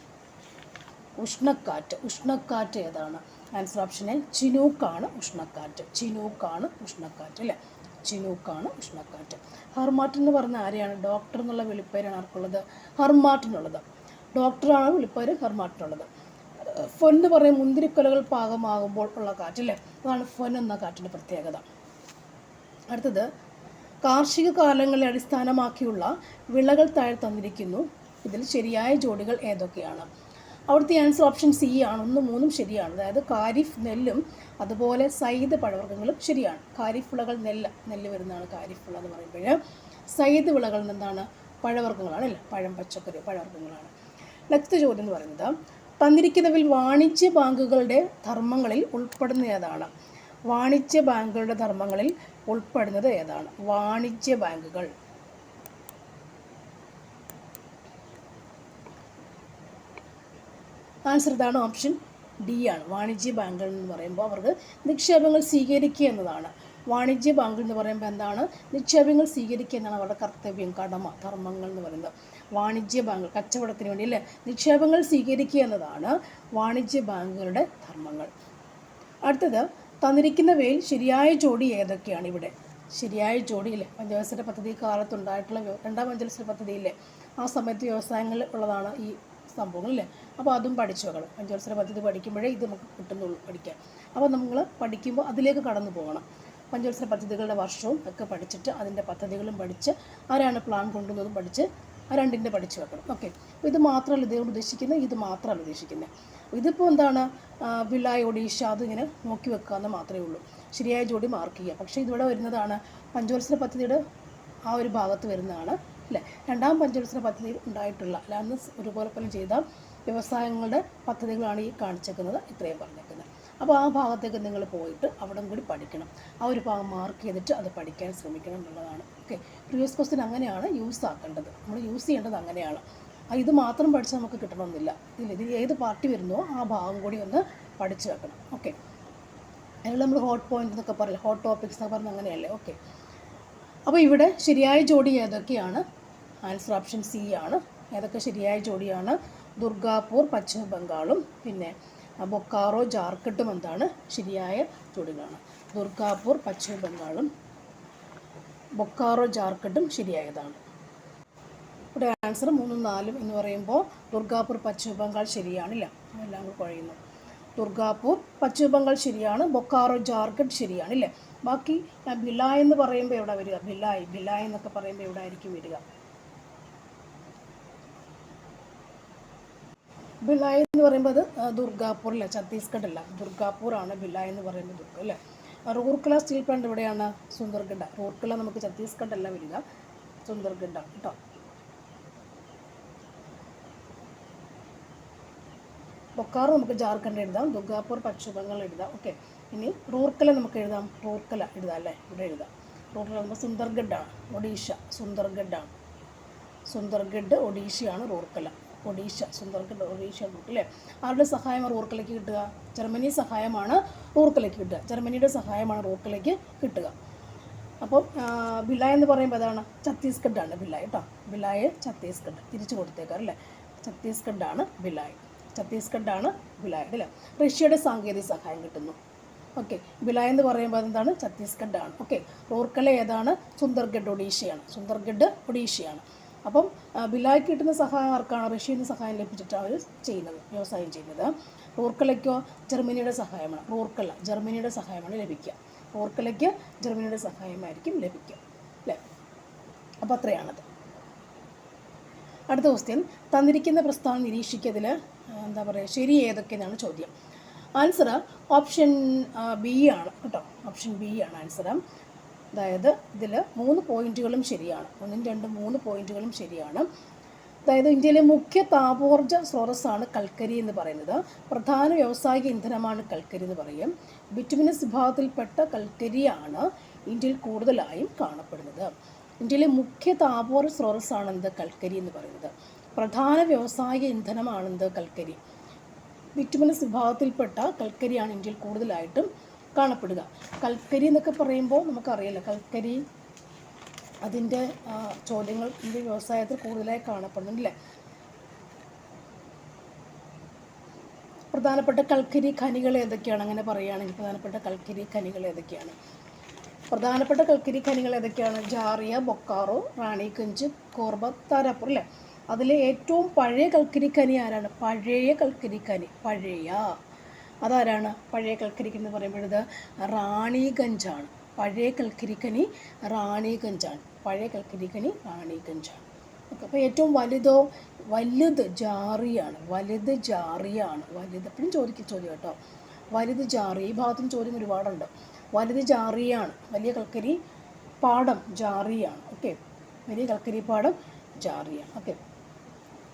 ഉഷ്ണക്കാറ്റ് ഏതാണ്? ആൻസർ ഓപ്ഷൻ എ, ചിനൂക്കാണ് ഉഷ്ണക്കാറ്റ്. ചിനൂക്കാണ് ഉഷ്ണക്കാറ്റ്. അല്ലേ? ചിനൂക്കാണ് ഉഷ്ണക്കാറ്റ്. ഹർമാട്ടിൻ എന്ന് പറഞ്ഞ ആരെയാണ്? ഡോക്ടർ എന്നുള്ള വിളിപ്പേരാണ് ആർക്കുള്ളത്? ഹർമാട്ടിനുള്ളത്. ഡോക്ടറാണ് വിളിപ്പേര് ഹർമാട്ടിനുള്ളത്. ഫൊൻ എന്ന് പറയും മുന്തിരിക്കൊലകൾ പാകമാകുമ്പോൾ ഉള്ള കാറ്റ്. അല്ലേ? അതാണ് ഫൊൻ എന്ന കാറ്റിൻ്റെ പ്രത്യേകത. അടുത്തത്, കാർഷിക കാലങ്ങളെ അടിസ്ഥാനമാക്കിയുള്ള വിളകൾ താഴെ തന്നിരിക്കുന്നു. ഇതിൽ ശരിയായ ജോഡികൾ ഏതൊക്കെയാണ്? അവിടുത്തെ ആൻസർ ഓപ്ഷൻ സി ആണ്. 1, 3 ശരിയാണ്. അതായത് ഖാരിഫ് നെല്ലും അതുപോലെ സയ്യിദ് പഴവർഗ്ഗങ്ങളും ശരിയാണ്. ഖാരിഫ് വിളകൾ നെല്ല് വരുന്നതാണ് ഖാരിഫ് വിള എന്ന് പറയുമ്പോൾ. സയ്യിദ് വിളകൾ എന്താണ്? പഴവർഗ്ഗങ്ങളാണ്. അല്ലേ? പഴം, പച്ചക്കറി, പഴവർഗ്ഗങ്ങളാണ്. നെക്സ്റ്റ് ചോദ്യം എന്ന് പറയുന്നത്, തന്നിരിക്കുന്നതിൽ വാണിജ്യ ബാങ്കുകളുടെ ധർമ്മങ്ങളിൽ ഉൾപ്പെടുന്ന ഏതാണ്? വാണിജ്യ ബാങ്കുകളുടെ ധർമ്മങ്ങളിൽ ഉൾപ്പെടുന്നത് ഏതാണ്? വാണിജ്യ ബാങ്കുകൾ. ആൻസർ ഇതാണ്, ഓപ്ഷൻ ഡി ആണ്. വാണിജ്യ ബാങ്കുകൾ എന്ന് പറയുമ്പോൾ അവർക്ക് നിക്ഷേപങ്ങൾ സ്വീകരിക്കുക എന്നതാണ്. വാണിജ്യ ബാങ്കുകൾ എന്ന് പറയുമ്പോൾ എന്താണ്? നിക്ഷേപങ്ങൾ സ്വീകരിക്കുക എന്നാണ് അവരുടെ കർത്തവ്യം, കടമ, ധർമ്മങ്ങൾ എന്ന് പറയുന്നത്. വാണിജ്യ ബാങ്കുകൾ കച്ചവടത്തിന് വേണ്ടി അല്ലേ നിക്ഷേപങ്ങൾ സ്വീകരിക്കുക എന്നതാണ് വാണിജ്യ ബാങ്കുകളുടെ ധർമ്മങ്ങൾ. അടുത്തത്, തന്നിരിക്കുന്നവയിൽ ശരിയായ ജോഡി ഏതൊക്കെയാണ്? ഇവിടെ ശരിയായ ജോഡിയില്ലേ? പഞ്ചവത്സര പദ്ധതി കാലത്തുണ്ടായിട്ടുള്ള രണ്ടാം പഞ്ചവത്സര പദ്ധതിയില്ലേ? ആ സമയത്ത് വ്യവസായങ്ങളിൽ ഉള്ളതാണ് ഈ സംഭവങ്ങളില്ലേ? അപ്പോൾ അതും പഠിച്ചു വെക്കണം. പഞ്ചവത്സര പദ്ധതി പഠിക്കുമ്പോഴേ ഇത് നമുക്ക് കിട്ടുന്നുള്ളൂ പഠിക്കാൻ. അപ്പോൾ നമ്മൾ പഠിക്കുമ്പോൾ അതിലേക്ക് കടന്നു പോകണം. പഞ്ചവത്സര പദ്ധതികളുടെ വർഷവും ഒക്കെ പഠിച്ചിട്ട് അതിൻ്റെ പദ്ധതികളും പഠിച്ച് ആരാണ് പ്ലാൻ കൊണ്ടുവന്നതും പഠിച്ച് ആ രണ്ടിൻ്റെ പഠിച്ചു വെക്കണം. ഓക്കെ. അപ്പോൾ ഇത് മാത്രമല്ല ഇതുകൊണ്ട് ഉദ്ദേശിക്കുന്നത്, ഇത് മാത്രമല്ല ഉദ്ദേശിക്കുന്നത്. ഇതിപ്പോൾ എന്താണ്? വിലായ്, ഒഡീഷ അതിങ്ങനെ നോക്കി വെക്കുക എന്ന് മാത്രമേ ഉള്ളൂ. ശരിയായ ജോഡി മാർക്ക് ചെയ്യുക. പക്ഷേ ഇതിവിടെ വരുന്നതാണ് പഞ്ചവത്സര പദ്ധതിയുടെ ആ ഒരു ഭാഗത്ത് വരുന്നതാണ്. അല്ലേ? രണ്ടാം പഞ്ചവത്സര പദ്ധതി ഉണ്ടായിട്ടുള്ള അല്ല അന്ന് ഒരുപോലെ ചെയ്ത വ്യവസായങ്ങളുടെ പദ്ധതികളാണ് ഈ കാണിച്ചേക്കുന്നത്, ഇത്രയും പറഞ്ഞേക്കുന്നത്. അപ്പോൾ ആ ഭാഗത്തേക്ക് നിങ്ങൾ പോയിട്ട് അവിടെ കൂടി പഠിക്കണം. ആ ഒരു ഭാഗം മാർക്ക് ചെയ്തിട്ട് അത് പഠിക്കാൻ ശ്രമിക്കണം എന്നുള്ളതാണ്. ഓക്കെ. പ്രീവിയസ് ക്വസ്റ്റ്യൻ അങ്ങനെയാണ് യൂസ് ആക്കേണ്ടത്. നമ്മൾ യൂസ് ചെയ്യേണ്ടത് അങ്ങനെയാണ്. ഇത് മാത്രം പഠിച്ച് നമുക്ക് കിട്ടണമെന്നില്ല. ഇതിൽ ഏത് പാർട്ടി വരുന്നോ ആ ഭാഗം കൂടി ഒന്ന് പഠിച്ചു വെക്കണം. ഓക്കെ. അതിൽ നമ്മൾ ഹോട്ട് പോയിന്റ് എന്നൊക്കെ പറയില്ല, ഹോട്ട് ടോപ്പിക്സ് എന്നൊക്കെ പറഞ്ഞാൽ അങ്ങനെയല്ലേ. ഓക്കെ, അപ്പോൾ ഇവിടെ ശരിയായ ജോഡി ഏതൊക്കെയാണ്? ആൻസർ ഓപ്ഷൻ സി ആണ്. ഏതൊക്കെ ശരിയായ ജോഡിയാണ്? ദുർഗാപൂർ പശ്ചിമ ബംഗാളും പിന്നെ ബൊക്കാറോ ജാർഖണ്ഡും എന്താണ് ശരിയായ ജോഡികളാണ്. ദുർഗാപൂർ പശ്ചിമ ബംഗാളും ബൊക്കാറോ ജാർഖണ്ഡും ശരിയായതാണ്. ഇവിടെ ആൻസർ 3ഉം 4ഉം എന്ന് പറയുമ്പോൾ ദുർഗാപൂർ പശ്ചിമ ബംഗാൾ ശരിയാണില്ല, എല്ലാം കൂടി കുഴയുന്നു. ദുർഗാപൂർ പശ്ചിമ ബംഗാൾ ശരിയാണ്, ബൊക്കാറോ ജാർഖണ്ഡ് ശരിയാണില്ലേ. ബാക്കി ഭിലായ് എന്ന് പറയുമ്പോൾ എവിടെ വരിക? ഭിലായ് എന്നൊക്കെ പറയുമ്പോൾ എവിടെ ആയിരിക്കും വരിക? ഭിലായ് എന്ന് പറയുമ്പോൾ അത് ദുർഗാപൂർ അല്ല, ഛത്തീസ്ഗഡ് അല്ല, ദുർഗാപൂർ ആണ് ഭിലായ് എന്ന് പറയുമ്പോൾ ദുർഗ അല്ലേ. റൂർക്കല സ്റ്റീൽ പ്ലാന്റ് എവിടെയാണ്? സുന്ദർഗഡ്. റൂർക്കല നമുക്ക് ഛത്തീസ്ഗഡ് അല്ല വരിക, സുന്ദർഗഡാണ് കേട്ടോ. ബൊക്കാറോ നമുക്ക് ജാർഖണ്ഡ് എഴുതാം, ദുർഗാപൂർ പശ്ചിമ ബംഗാൾ എഴുതാം. ഓക്കെ, ഇനി റൂർക്കല നമുക്ക് എഴുതാം, റൂർക്കല എഴുതാം അല്ലേ, ഇവിടെ എഴുതാം. റൂർക്കല നമുക്ക് സുന്ദർഗഡാണ്, ഒഡീഷ, സുന്ദർഗഡാണ്. സുന്ദർഗഡ് ഒഡീഷയാണ് റൂർക്കല. ഒഡീഷ, സുന്ദർഗഡ് ഒഡീഷ അല്ലേ. ആരുടെ സഹായമാണ് റൂർക്കലയ്ക്ക് കിട്ടുക? ജർമ്മനി സഹായമാണ് റൂർക്കലയ്ക്ക് കിട്ടുക. ജർമ്മനിയുടെ സഹായമാണ് റൂർക്കലയ്ക്ക് കിട്ടുക. അപ്പം ഭിലായ് എന്ന് പറയുമ്പോൾ അതാണ് ഛത്തീസ്ഗഡാണ് ഭിലായ് കേട്ടോ. ഭിലായ് ഛത്തീസ്ഗഡ് തിരിച്ചു കൊടുത്തേക്കാം അല്ലേ. ഛത്തീസ്ഗഡാണ് ഭിലായ്, ഛത്തീസ്ഗഡാണ് ഭിലായ് അല്ലേ. റഷ്യയുടെ സാങ്കേതിക സഹായം കിട്ടുന്നു. ഓക്കെ, ഭിലായ് എന്ന് പറയുമ്പോൾ എന്താണ്? ഛത്തീസ്ഗഡാണ്. ഓക്കെ, റൂർക്കല ഏതാണ്? സുന്ദർഗഡ് ഒഡീഷയാണ്. സുന്ദർഗഡ് ഒഡീഷയാണ്. അപ്പം ഭിലായ്ക്ക് കിട്ടുന്ന സഹായം ആർക്കാണ്? റഷ്യയിൽ നിന്ന് സഹായം ലഭിച്ചിട്ടാണ് അവർ ചെയ്യുന്നത്, വ്യവസായം ചെയ്യുന്നത്. റൂർക്കലയ്ക്കോ ജർമ്മനിയുടെ സഹായമാണ്. റൂർക്കല ജർമ്മനിയുടെ സഹായമാണ് ലഭിക്കുക. റൂർക്കലയ്ക്ക് ജർമ്മനിയുടെ സഹായമായിരിക്കും ലഭിക്കുക അല്ലേ. അപ്പോൾ അത്രയാണത്. അടുത്ത ക്വസ്റ്റ്യൻ, തന്നിരിക്കുന്ന പ്രസ്താവന നിരീക്ഷിക്കുന്നതിൽ എന്താ പറയുക, ശരി ഏതൊക്കെയെന്നാണ് ചോദ്യം. ആൻസർ ഓപ്ഷൻ ബി ആണ് കേട്ടോ. ഓപ്ഷൻ ബി ആണ് ആൻസർ. അതായത് ഇതിൽ 3 പോയിന്റുകളും ശരിയാണ്. 1, 2, 3 പോയിന്റുകളും ശരിയാണ്. അതായത് ഇന്ത്യയിലെ മുഖ്യ താപോർജ്ജ സ്രോതസ്സാണ് കൽക്കരി എന്ന് പറയുന്നത്. പ്രധാന വ്യാവസായിക ഇന്ധനമാണ് കൽക്കരി എന്ന് പറയും. ബിറ്റുമിനസ് വിഭാഗത്തിൽപ്പെട്ട കൽക്കരിയാണ് ഇന്ത്യയിൽ കൂടുതലായും കാണപ്പെടുന്നത്. ഇന്ത്യയിലെ മുഖ്യ താപോർജ്ജ സ്രോതസ്സാണെന്ത്? കൽക്കരി എന്ന് പറയുന്നത്. പ്രധാന വ്യാവസായിക ഇന്ധനമാണെന്ത്? കൽക്കരി. ബിറ്റുമിനസ് വിഭാഗത്തിൽപ്പെട്ട കൽക്കരിയാണ് ഇന്ത്യയിൽ കൂടുതലായിട്ടും കാണപ്പെടുക. കൽക്കരി എന്നൊക്കെ പറയുമ്പോൾ നമുക്കറിയാലോ, കൽക്കരി അതിൻ്റെ ചോദ്യങ്ങൾ ഇന്ത്യൻ വ്യവസായത്തിൽ കൂടുതലായി കാണപ്പെടുന്നുണ്ടല്ലേ. പ്രധാനപ്പെട്ട കൽക്കരി ഖനികൾ ഏതൊക്കെയാണ്? അങ്ങനെ പറയുകയാണെങ്കിൽ പ്രധാനപ്പെട്ട കൽക്കരി ഖനികൾ ഏതൊക്കെയാണ്? പ്രധാനപ്പെട്ട കൽക്കരി ഖനികൾ ഏതൊക്കെയാണ്? ജാറിയ, ബൊക്കാറോ, റാണിഗഞ്ച്, കോർബ, താരാപൂർ അല്ലേ. അതിലെ ഏറ്റവും പഴയ കൽക്കരി ഖനി ആരാണ്? പഴയ കൽക്കരി ഖനി, പഴയ അതാരാണ്? പഴയ കൽക്കരി എന്ന് പറയുമ്പോഴത് റാണിഗഞ്ചാണ്. പഴയ കൽക്കരി ഖനി റാണിഗഞ്ചാണ്. പഴയ കൽക്കരി ഖനി റാണിഗഞ്ചാണ്. ഓക്കെ, അപ്പോൾ ഏറ്റവും വലുത് ജാറിയാണ്. വലുത് ജാറിയാണ്. വലുത് എപ്പോഴും ചോദ്യം കേട്ടോ. വലുത് ജാറി. ഈ ഭാഗത്തും ചോദ്യം ഒരുപാടുണ്ട്. വലുത് ജാറിയാണ്. വലിയ കൽക്കരി പാടം ജാറിയാണ്. ഓക്കെ, വലിയ കൽക്കരി പാടം ജാറിയാണ്. ഓക്കെ,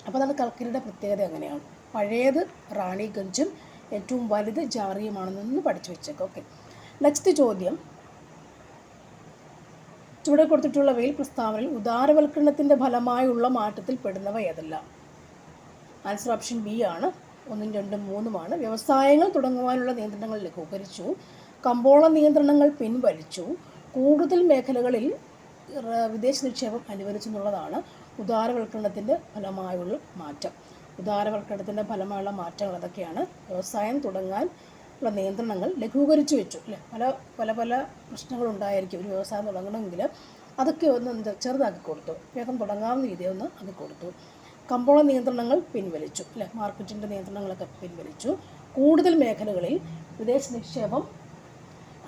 അപ്പോൾ അതാണ് കൽക്കരിയുടെ പ്രത്യേകത. അങ്ങനെയാണ്. പഴയത് റാണിഗഞ്ചും ഏറ്റവും വലുത് ജാറിയുമാണെന്നൊന്ന് പഠിച്ചു വെച്ചേക്കാം. ഓക്കെ, നെക്സ്റ്റ് ചോദ്യം, ചുവടെ കൊടുത്തിട്ടുള്ളവയിൽ പ്രസ്താവനയിൽ ഉദാരവൽക്കരണത്തിൻ്റെ ഫലമായുള്ള മാറ്റത്തിൽ പെടുന്നവ ഏതെല്ലാം? ആൻസർ ഓപ്ഷൻ ബി ആണ്. 1, 2, 3 വ്യവസായങ്ങൾ തുടങ്ങുവാനുള്ള നിയന്ത്രണങ്ങൾ ലഘൂകരിച്ചു, കമ്പോള നിയന്ത്രണങ്ങൾ പിൻവലിച്ചു, കൂടുതൽ മേഖലകളിൽ വിദേശ നിക്ഷേപം അനുവദിച്ചു എന്നുള്ളതാണ് ഉദാരവൽക്കരണത്തിൻ്റെ ഫലമായുള്ള മാറ്റം. ഉദാരവൽക്കരണത്തിൻ്റെ ഫലമായുള്ള മാറ്റങ്ങൾ അതൊക്കെയാണ്. വ്യവസായം തുടങ്ങാൻ ഉള്ള നിയന്ത്രണങ്ങൾ ലഘൂകരിച്ചു വെച്ചു അല്ലേ. പല പ്രശ്നങ്ങളുണ്ടായിരിക്കും ഒരു വ്യവസായം തുടങ്ങണമെങ്കിൽ. അതൊക്കെ ഒന്ന് ചെറുതാക്കി കൊടുത്തു, വേഗം തുടങ്ങാവുന്ന രീതിയിൽ ഒന്ന് ആക്കി കൊടുത്തു. കമ്പോള നിയന്ത്രണങ്ങൾ പിൻവലിച്ചു അല്ലേ, മാർക്കറ്റിൻ്റെ നിയന്ത്രണങ്ങളൊക്കെ പിൻവലിച്ചു. കൂടുതൽ മേഖലകളിൽ വിദേശ നിക്ഷേപം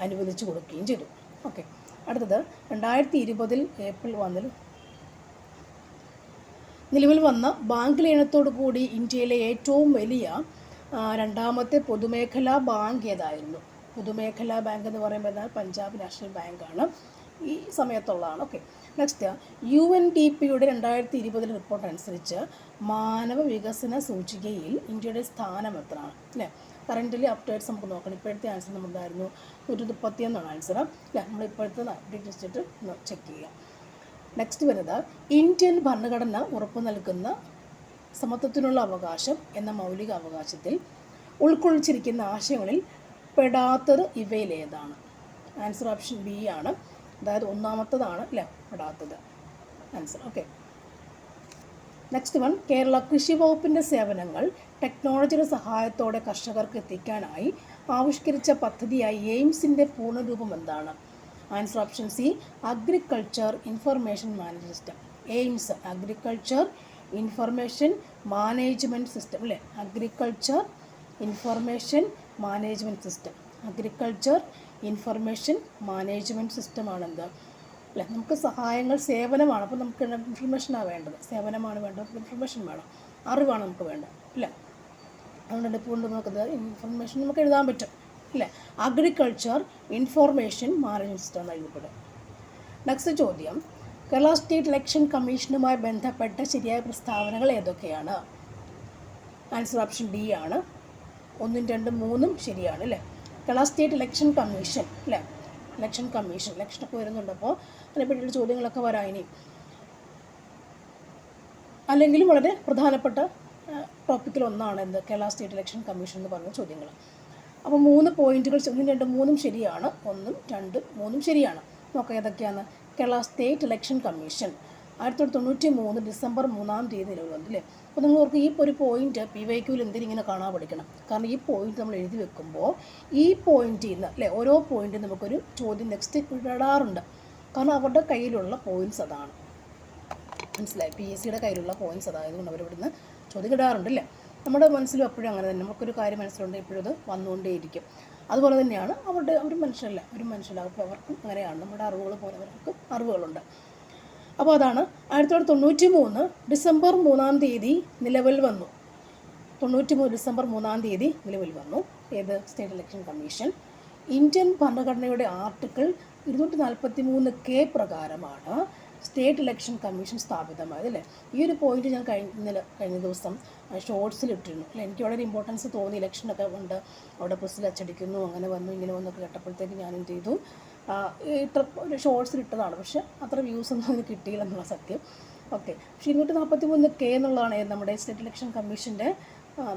അനുവദിച്ചു കൊടുക്കുകയും ചെയ്തു. ഓക്കെ, അടുത്തത് 2020 ഏപ്രിൽ 1 നിലവിൽ വന്ന ബാങ്ക് ലയനത്തോടു കൂടി ഇന്ത്യയിലെ ഏറ്റവും വലിയ രണ്ടാമത്തെ പൊതുമേഖലാ ബാങ്ക് ഏതായിരുന്നു? പൊതുമേഖലാ ബാങ്ക് എന്ന് പറയുമ്പോൾ പഞ്ചാബ് നാഷണൽ ബാങ്കാണ്. ഈ സമയത്തുള്ളതാണ്. ഓക്കെ, നെക്സ്റ്റ്, UNDPയുടെ 2020 റിപ്പോർട്ട് അനുസരിച്ച് മാനവ വികസന സൂചികയിൽ ഇന്ത്യയുടെ സ്ഥാനം എത്രയാണ് അല്ലേ. കറൻ്റലി അപ്ഡേറ്റ്സ് നമുക്ക് നോക്കണം. ഇപ്പോഴത്തെ ആൻസർ നമുക്കുണ്ടായിരുന്നു 131 ആൻസർ അല്ലേ. നമ്മൾ ഇപ്പോഴത്തെ അപ്ഡേറ്റ് വെച്ചിട്ട് ചെക്ക് ചെയ്യാം. നെക്സ്റ്റ് വരുന്നത്, ഇന്ത്യൻ ഭരണഘടന ഉറപ്പു നൽകുന്ന സമത്വത്തിനുള്ള അവകാശം എന്ന മൗലിക അവകാശത്തിൽ ഉൾക്കൊള്ളിച്ചിരിക്കുന്ന ആശയങ്ങളിൽ പെടാത്തത് ഇവയിലേതാണ്? ആൻസർ ഓപ്ഷൻ ബി ആണ്. അതായത് ഒന്നാമത്തതാണ് അല്ലേ പെടാത്തത് answer. Okay, next one. Kerala കൃഷി വകുപ്പിൻ്റെ സേവനങ്ങൾ ടെക്നോളജിയുടെ സഹായത്തോടെ കർഷകർക്ക് എത്തിക്കാനായി ആവിഷ്കരിച്ച പദ്ധതിയായി എയിംസിൻ്റെ പൂർണ്ണരൂപം എന്താണ്? Answer option C, agriculture information management system. AIMS agriculture information management system അല്ലേ? Agriculture information management system. Agriculture information management സിസ്റ്റമാണെന്ത് അല്ലേ? നമുക്ക് സഹായങ്ങൾ സേവനമാണ്. അപ്പോൾ നമുക്ക് ഇൻഫർമേഷനാണ് വേണ്ടത്, സേവനമാണ് വേണ്ടത്, ഇൻഫർമേഷൻ വേണം, അറിവാണ് നമുക്ക് വേണ്ടത് അല്ലേ? അതുകൊണ്ട് ഇപ്പോൾ നമുക്കത് ഇൻഫർമേഷൻ നമുക്ക് എഴുതാൻ പറ്റും അല്ലേ? അഗ്രികൾച്ചർ ഇൻഫർമേഷൻ മാനേജ്മെൻറ്റ് സിസ്റ്റം എന്ന് എഴുതപ്പെടും. നെക്സ്റ്റ് ചോദ്യം. കേരള സ്റ്റേറ്റ് ഇലക്ഷൻ കമ്മീഷനുമായി ബന്ധപ്പെട്ട ശരിയായ പ്രസ്താവനകൾ ഏതൊക്കെയാണ്? ആൻസർ ഓപ്ഷൻ ഡി ആണ്. 1, 2, 3 ശരിയാണ് അല്ലേ? കേരള സ്റ്റേറ്റ് ഇലക്ഷൻ കമ്മീഷൻ അല്ലേ? ഇലക്ഷൻ കമ്മീഷൻ, ഇലക്ഷനൊക്കെ വരുന്നുണ്ട്, അപ്പോൾ അതിനെപ്പറ്റിയുള്ള ചോദ്യങ്ങളൊക്കെ വരാം ഇനി. അല്ലെങ്കിലും വളരെ പ്രധാനപ്പെട്ട ടോപ്പിക്കിലൊന്നാണ് എന്ത് കേരള സ്റ്റേറ്റ് ഇലക്ഷൻ കമ്മീഷൻ എന്ന് പറയുന്ന ചോദ്യങ്ങൾ. അപ്പോൾ 3 പോയിന്റുകൾ 1, 2, 3 ശരിയാണ്, 1, 2, 3 ശരിയാണ്. നോക്കാം ഏതൊക്കെയാണ്. Kerala state election commission 1993 December 3-ാം തീയതി നിലവിൽ വന്നു അല്ലേ? അപ്പോൾ നിങ്ങൾ ഓർക്ക് ഈ ഒരു പോയിന്റ് PYQയിൽ എന്തിനിങ്ങനെ കാണാൻ പഠിക്കണം. കാരണം ഈ പോയിന്റ് നമ്മൾ എഴുതി വെക്കുമ്പോൾ ഈ പോയിന്റിൽ നിന്ന് അല്ലേ ഓരോ പോയിന്റും നമുക്കൊരു ചോദ്യം നെക്സ്റ്റ് ഇടാറുണ്ട്. കാരണം അവരുടെ കയ്യിലുള്ള പോയിന്റ്സ് അതാണ്, മനസ്സിലായി? PSCയുടെ കയ്യിലുള്ള പോയിന്റ്സ് അതായതുകൊണ്ട് അവരിവിടുന്ന് ചോദ്യം ഇടാറുണ്ട് അല്ലേ? നമ്മുടെ മനസ്സിലും എപ്പോഴും അങ്ങനെ തന്നെ, നമുക്കൊരു കാര്യം മനസ്സിലുണ്ട് എപ്പോഴും അത് വന്നുകൊണ്ടേയിരിക്കും. അതുപോലെ തന്നെയാണ് അവർ മനുഷ്യരല്ല, ഒരു മനുഷ്യരാകും, അപ്പോൾ അവർക്കും അങ്ങനെയാണ്. നമ്മുടെ അറിവുകൾ പോലെ അവർക്കും അറിവുകളുണ്ട്. അപ്പോൾ അതാണ് 1993 ഡിസംബർ 3-ാം തീയതി നിലവിൽ വന്നു. 93 ഡിസംബർ 3-ാം തീയതി നിലവിൽ വന്നു ഏത് സ്റ്റേറ്റ് ഇലക്ഷൻ കമ്മീഷൻ. ഇന്ത്യൻ ഭരണഘടനയുടെ ആർട്ടിക്കിൾ 243K പ്രകാരമാണ് സ്റ്റേറ്റ് ഇലക്ഷൻ കമ്മീഷൻ സ്ഥാപിതമായത് അല്ലേ? ഈ ഒരു പോയിന്റ് ഞാൻ കഴിഞ്ഞ ദിവസം ഷോർട്സിലിട്ടിരുന്നു അല്ലേ? എനിക്ക് വളരെ ഇമ്പോർട്ടൻസ് തോന്നി. ഇലക്ഷനൊക്കെ ഉണ്ട്, അവിടെ പ്രസ്സിൽ അച്ചടിക്കുന്നു, അങ്ങനെ വന്നു ഇങ്ങനെ വന്നൊക്കെ കേട്ടപ്പോഴത്തേക്ക് ഞാൻ എന്ത് ചെയ്തു, ഒരു ഷോർട്സിലിട്ടതാണ്. പക്ഷേ അത്ര വ്യൂസ് ഒന്നും അതിന് കിട്ടിയില്ല എന്നുള്ള സത്യം. ഓക്കെ, പക്ഷേ 243K എന്നുള്ളതാണ് നമ്മുടെ സ്റ്റേറ്റ് ഇലക്ഷൻ കമ്മീഷൻ്റെ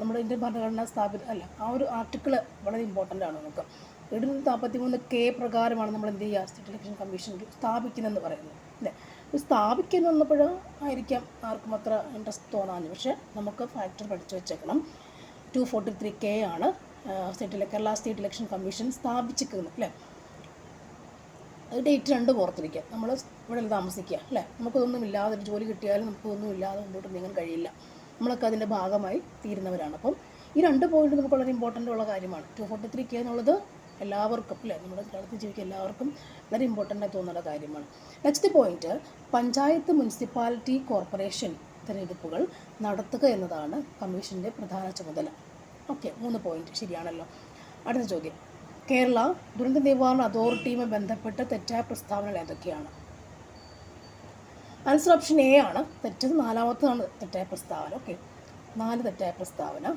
നമ്മുടെ ഇന്ത്യൻ ഭരണഘടന അല്ല, ആ ഒരു ആർട്ടിക്കിൾ വളരെ ഇമ്പോർട്ടൻ്റ് ആണ് നമുക്ക്. 243K പ്രകാരമാണ് നമ്മൾ എന്ത് ചെയ്യുക, സ്റ്റേറ്റ് ഇലക്ഷൻ കമ്മീഷൻ സ്ഥാപിക്കുന്നതെന്ന് പറയുന്നത് അല്ലേ? സ്ഥാപിക്കുന്ന വന്നപ്പോഴായിരിക്കാം ആർക്കും അത്ര ഇൻട്രസ്റ്റ് തോന്നാഞ്ഞു. പക്ഷേ നമുക്ക് ഫാക്ടർ പഠിച്ചു വെച്ചേക്കണം. 243K ആണ് കേരള സ്റ്റേറ്റ് ഇലക്ഷൻ കമ്മീഷൻ സ്ഥാപിച്ചിരിക്കുന്നത് അല്ലേ? അത് ഡേറ്റ് 2 ഓർത്തിരിക്കുക. നമ്മൾ ഇവിടെ താമസിക്കുക അല്ലേ? നമുക്കതൊന്നും ഇല്ലാതെ ഒരു ജോലി കിട്ടിയാലും നമുക്കൊന്നും ഇല്ലാതെ മുമ്പോട്ട് നീങ്ങാൻ കഴിയില്ല. നമ്മളൊക്കെ അതിൻ്റെ ഭാഗമായി തീരുന്നവരാണ്. അപ്പം ഈ 2 പോയിന്റ് നമുക്ക് വളരെ ഇമ്പോർട്ടൻ്റ് ഉള്ള കാര്യമാണ്. 243K എന്നുള്ളത് എല്ലാവർക്കും അല്ലേ, നമ്മുടെ കേരളത്തിൽ ജീവിക്കുക എല്ലാവർക്കും വളരെ ഇമ്പോർട്ടൻ്റായി തോന്നുന്ന കാര്യമാണ്. Next point, panchayat municipality corporation തിരഞ്ഞെടുപ്പുകൾ നടത്തുക എന്നതാണ് കമ്മീഷൻ്റെ പ്രധാന ചുമതല. ഓക്കെ, 3 പോയിന്റ് ശരിയാണല്ലോ. അടുത്ത ചോദ്യം. കേരള ദുരന്ത നിവാരണ അതോറിറ്റിയുമായി ബന്ധപ്പെട്ട് തെറ്റായ പ്രസ്താവനകൾ ഏതൊക്കെയാണ്? ആൻസർ ഓപ്ഷൻ എ ആണ് തെറ്റത്. 4-ാമത്തതാണ് തെറ്റായ പ്രസ്താവന. ഓക്കെ, 4 തെറ്റായ പ്രസ്താവന.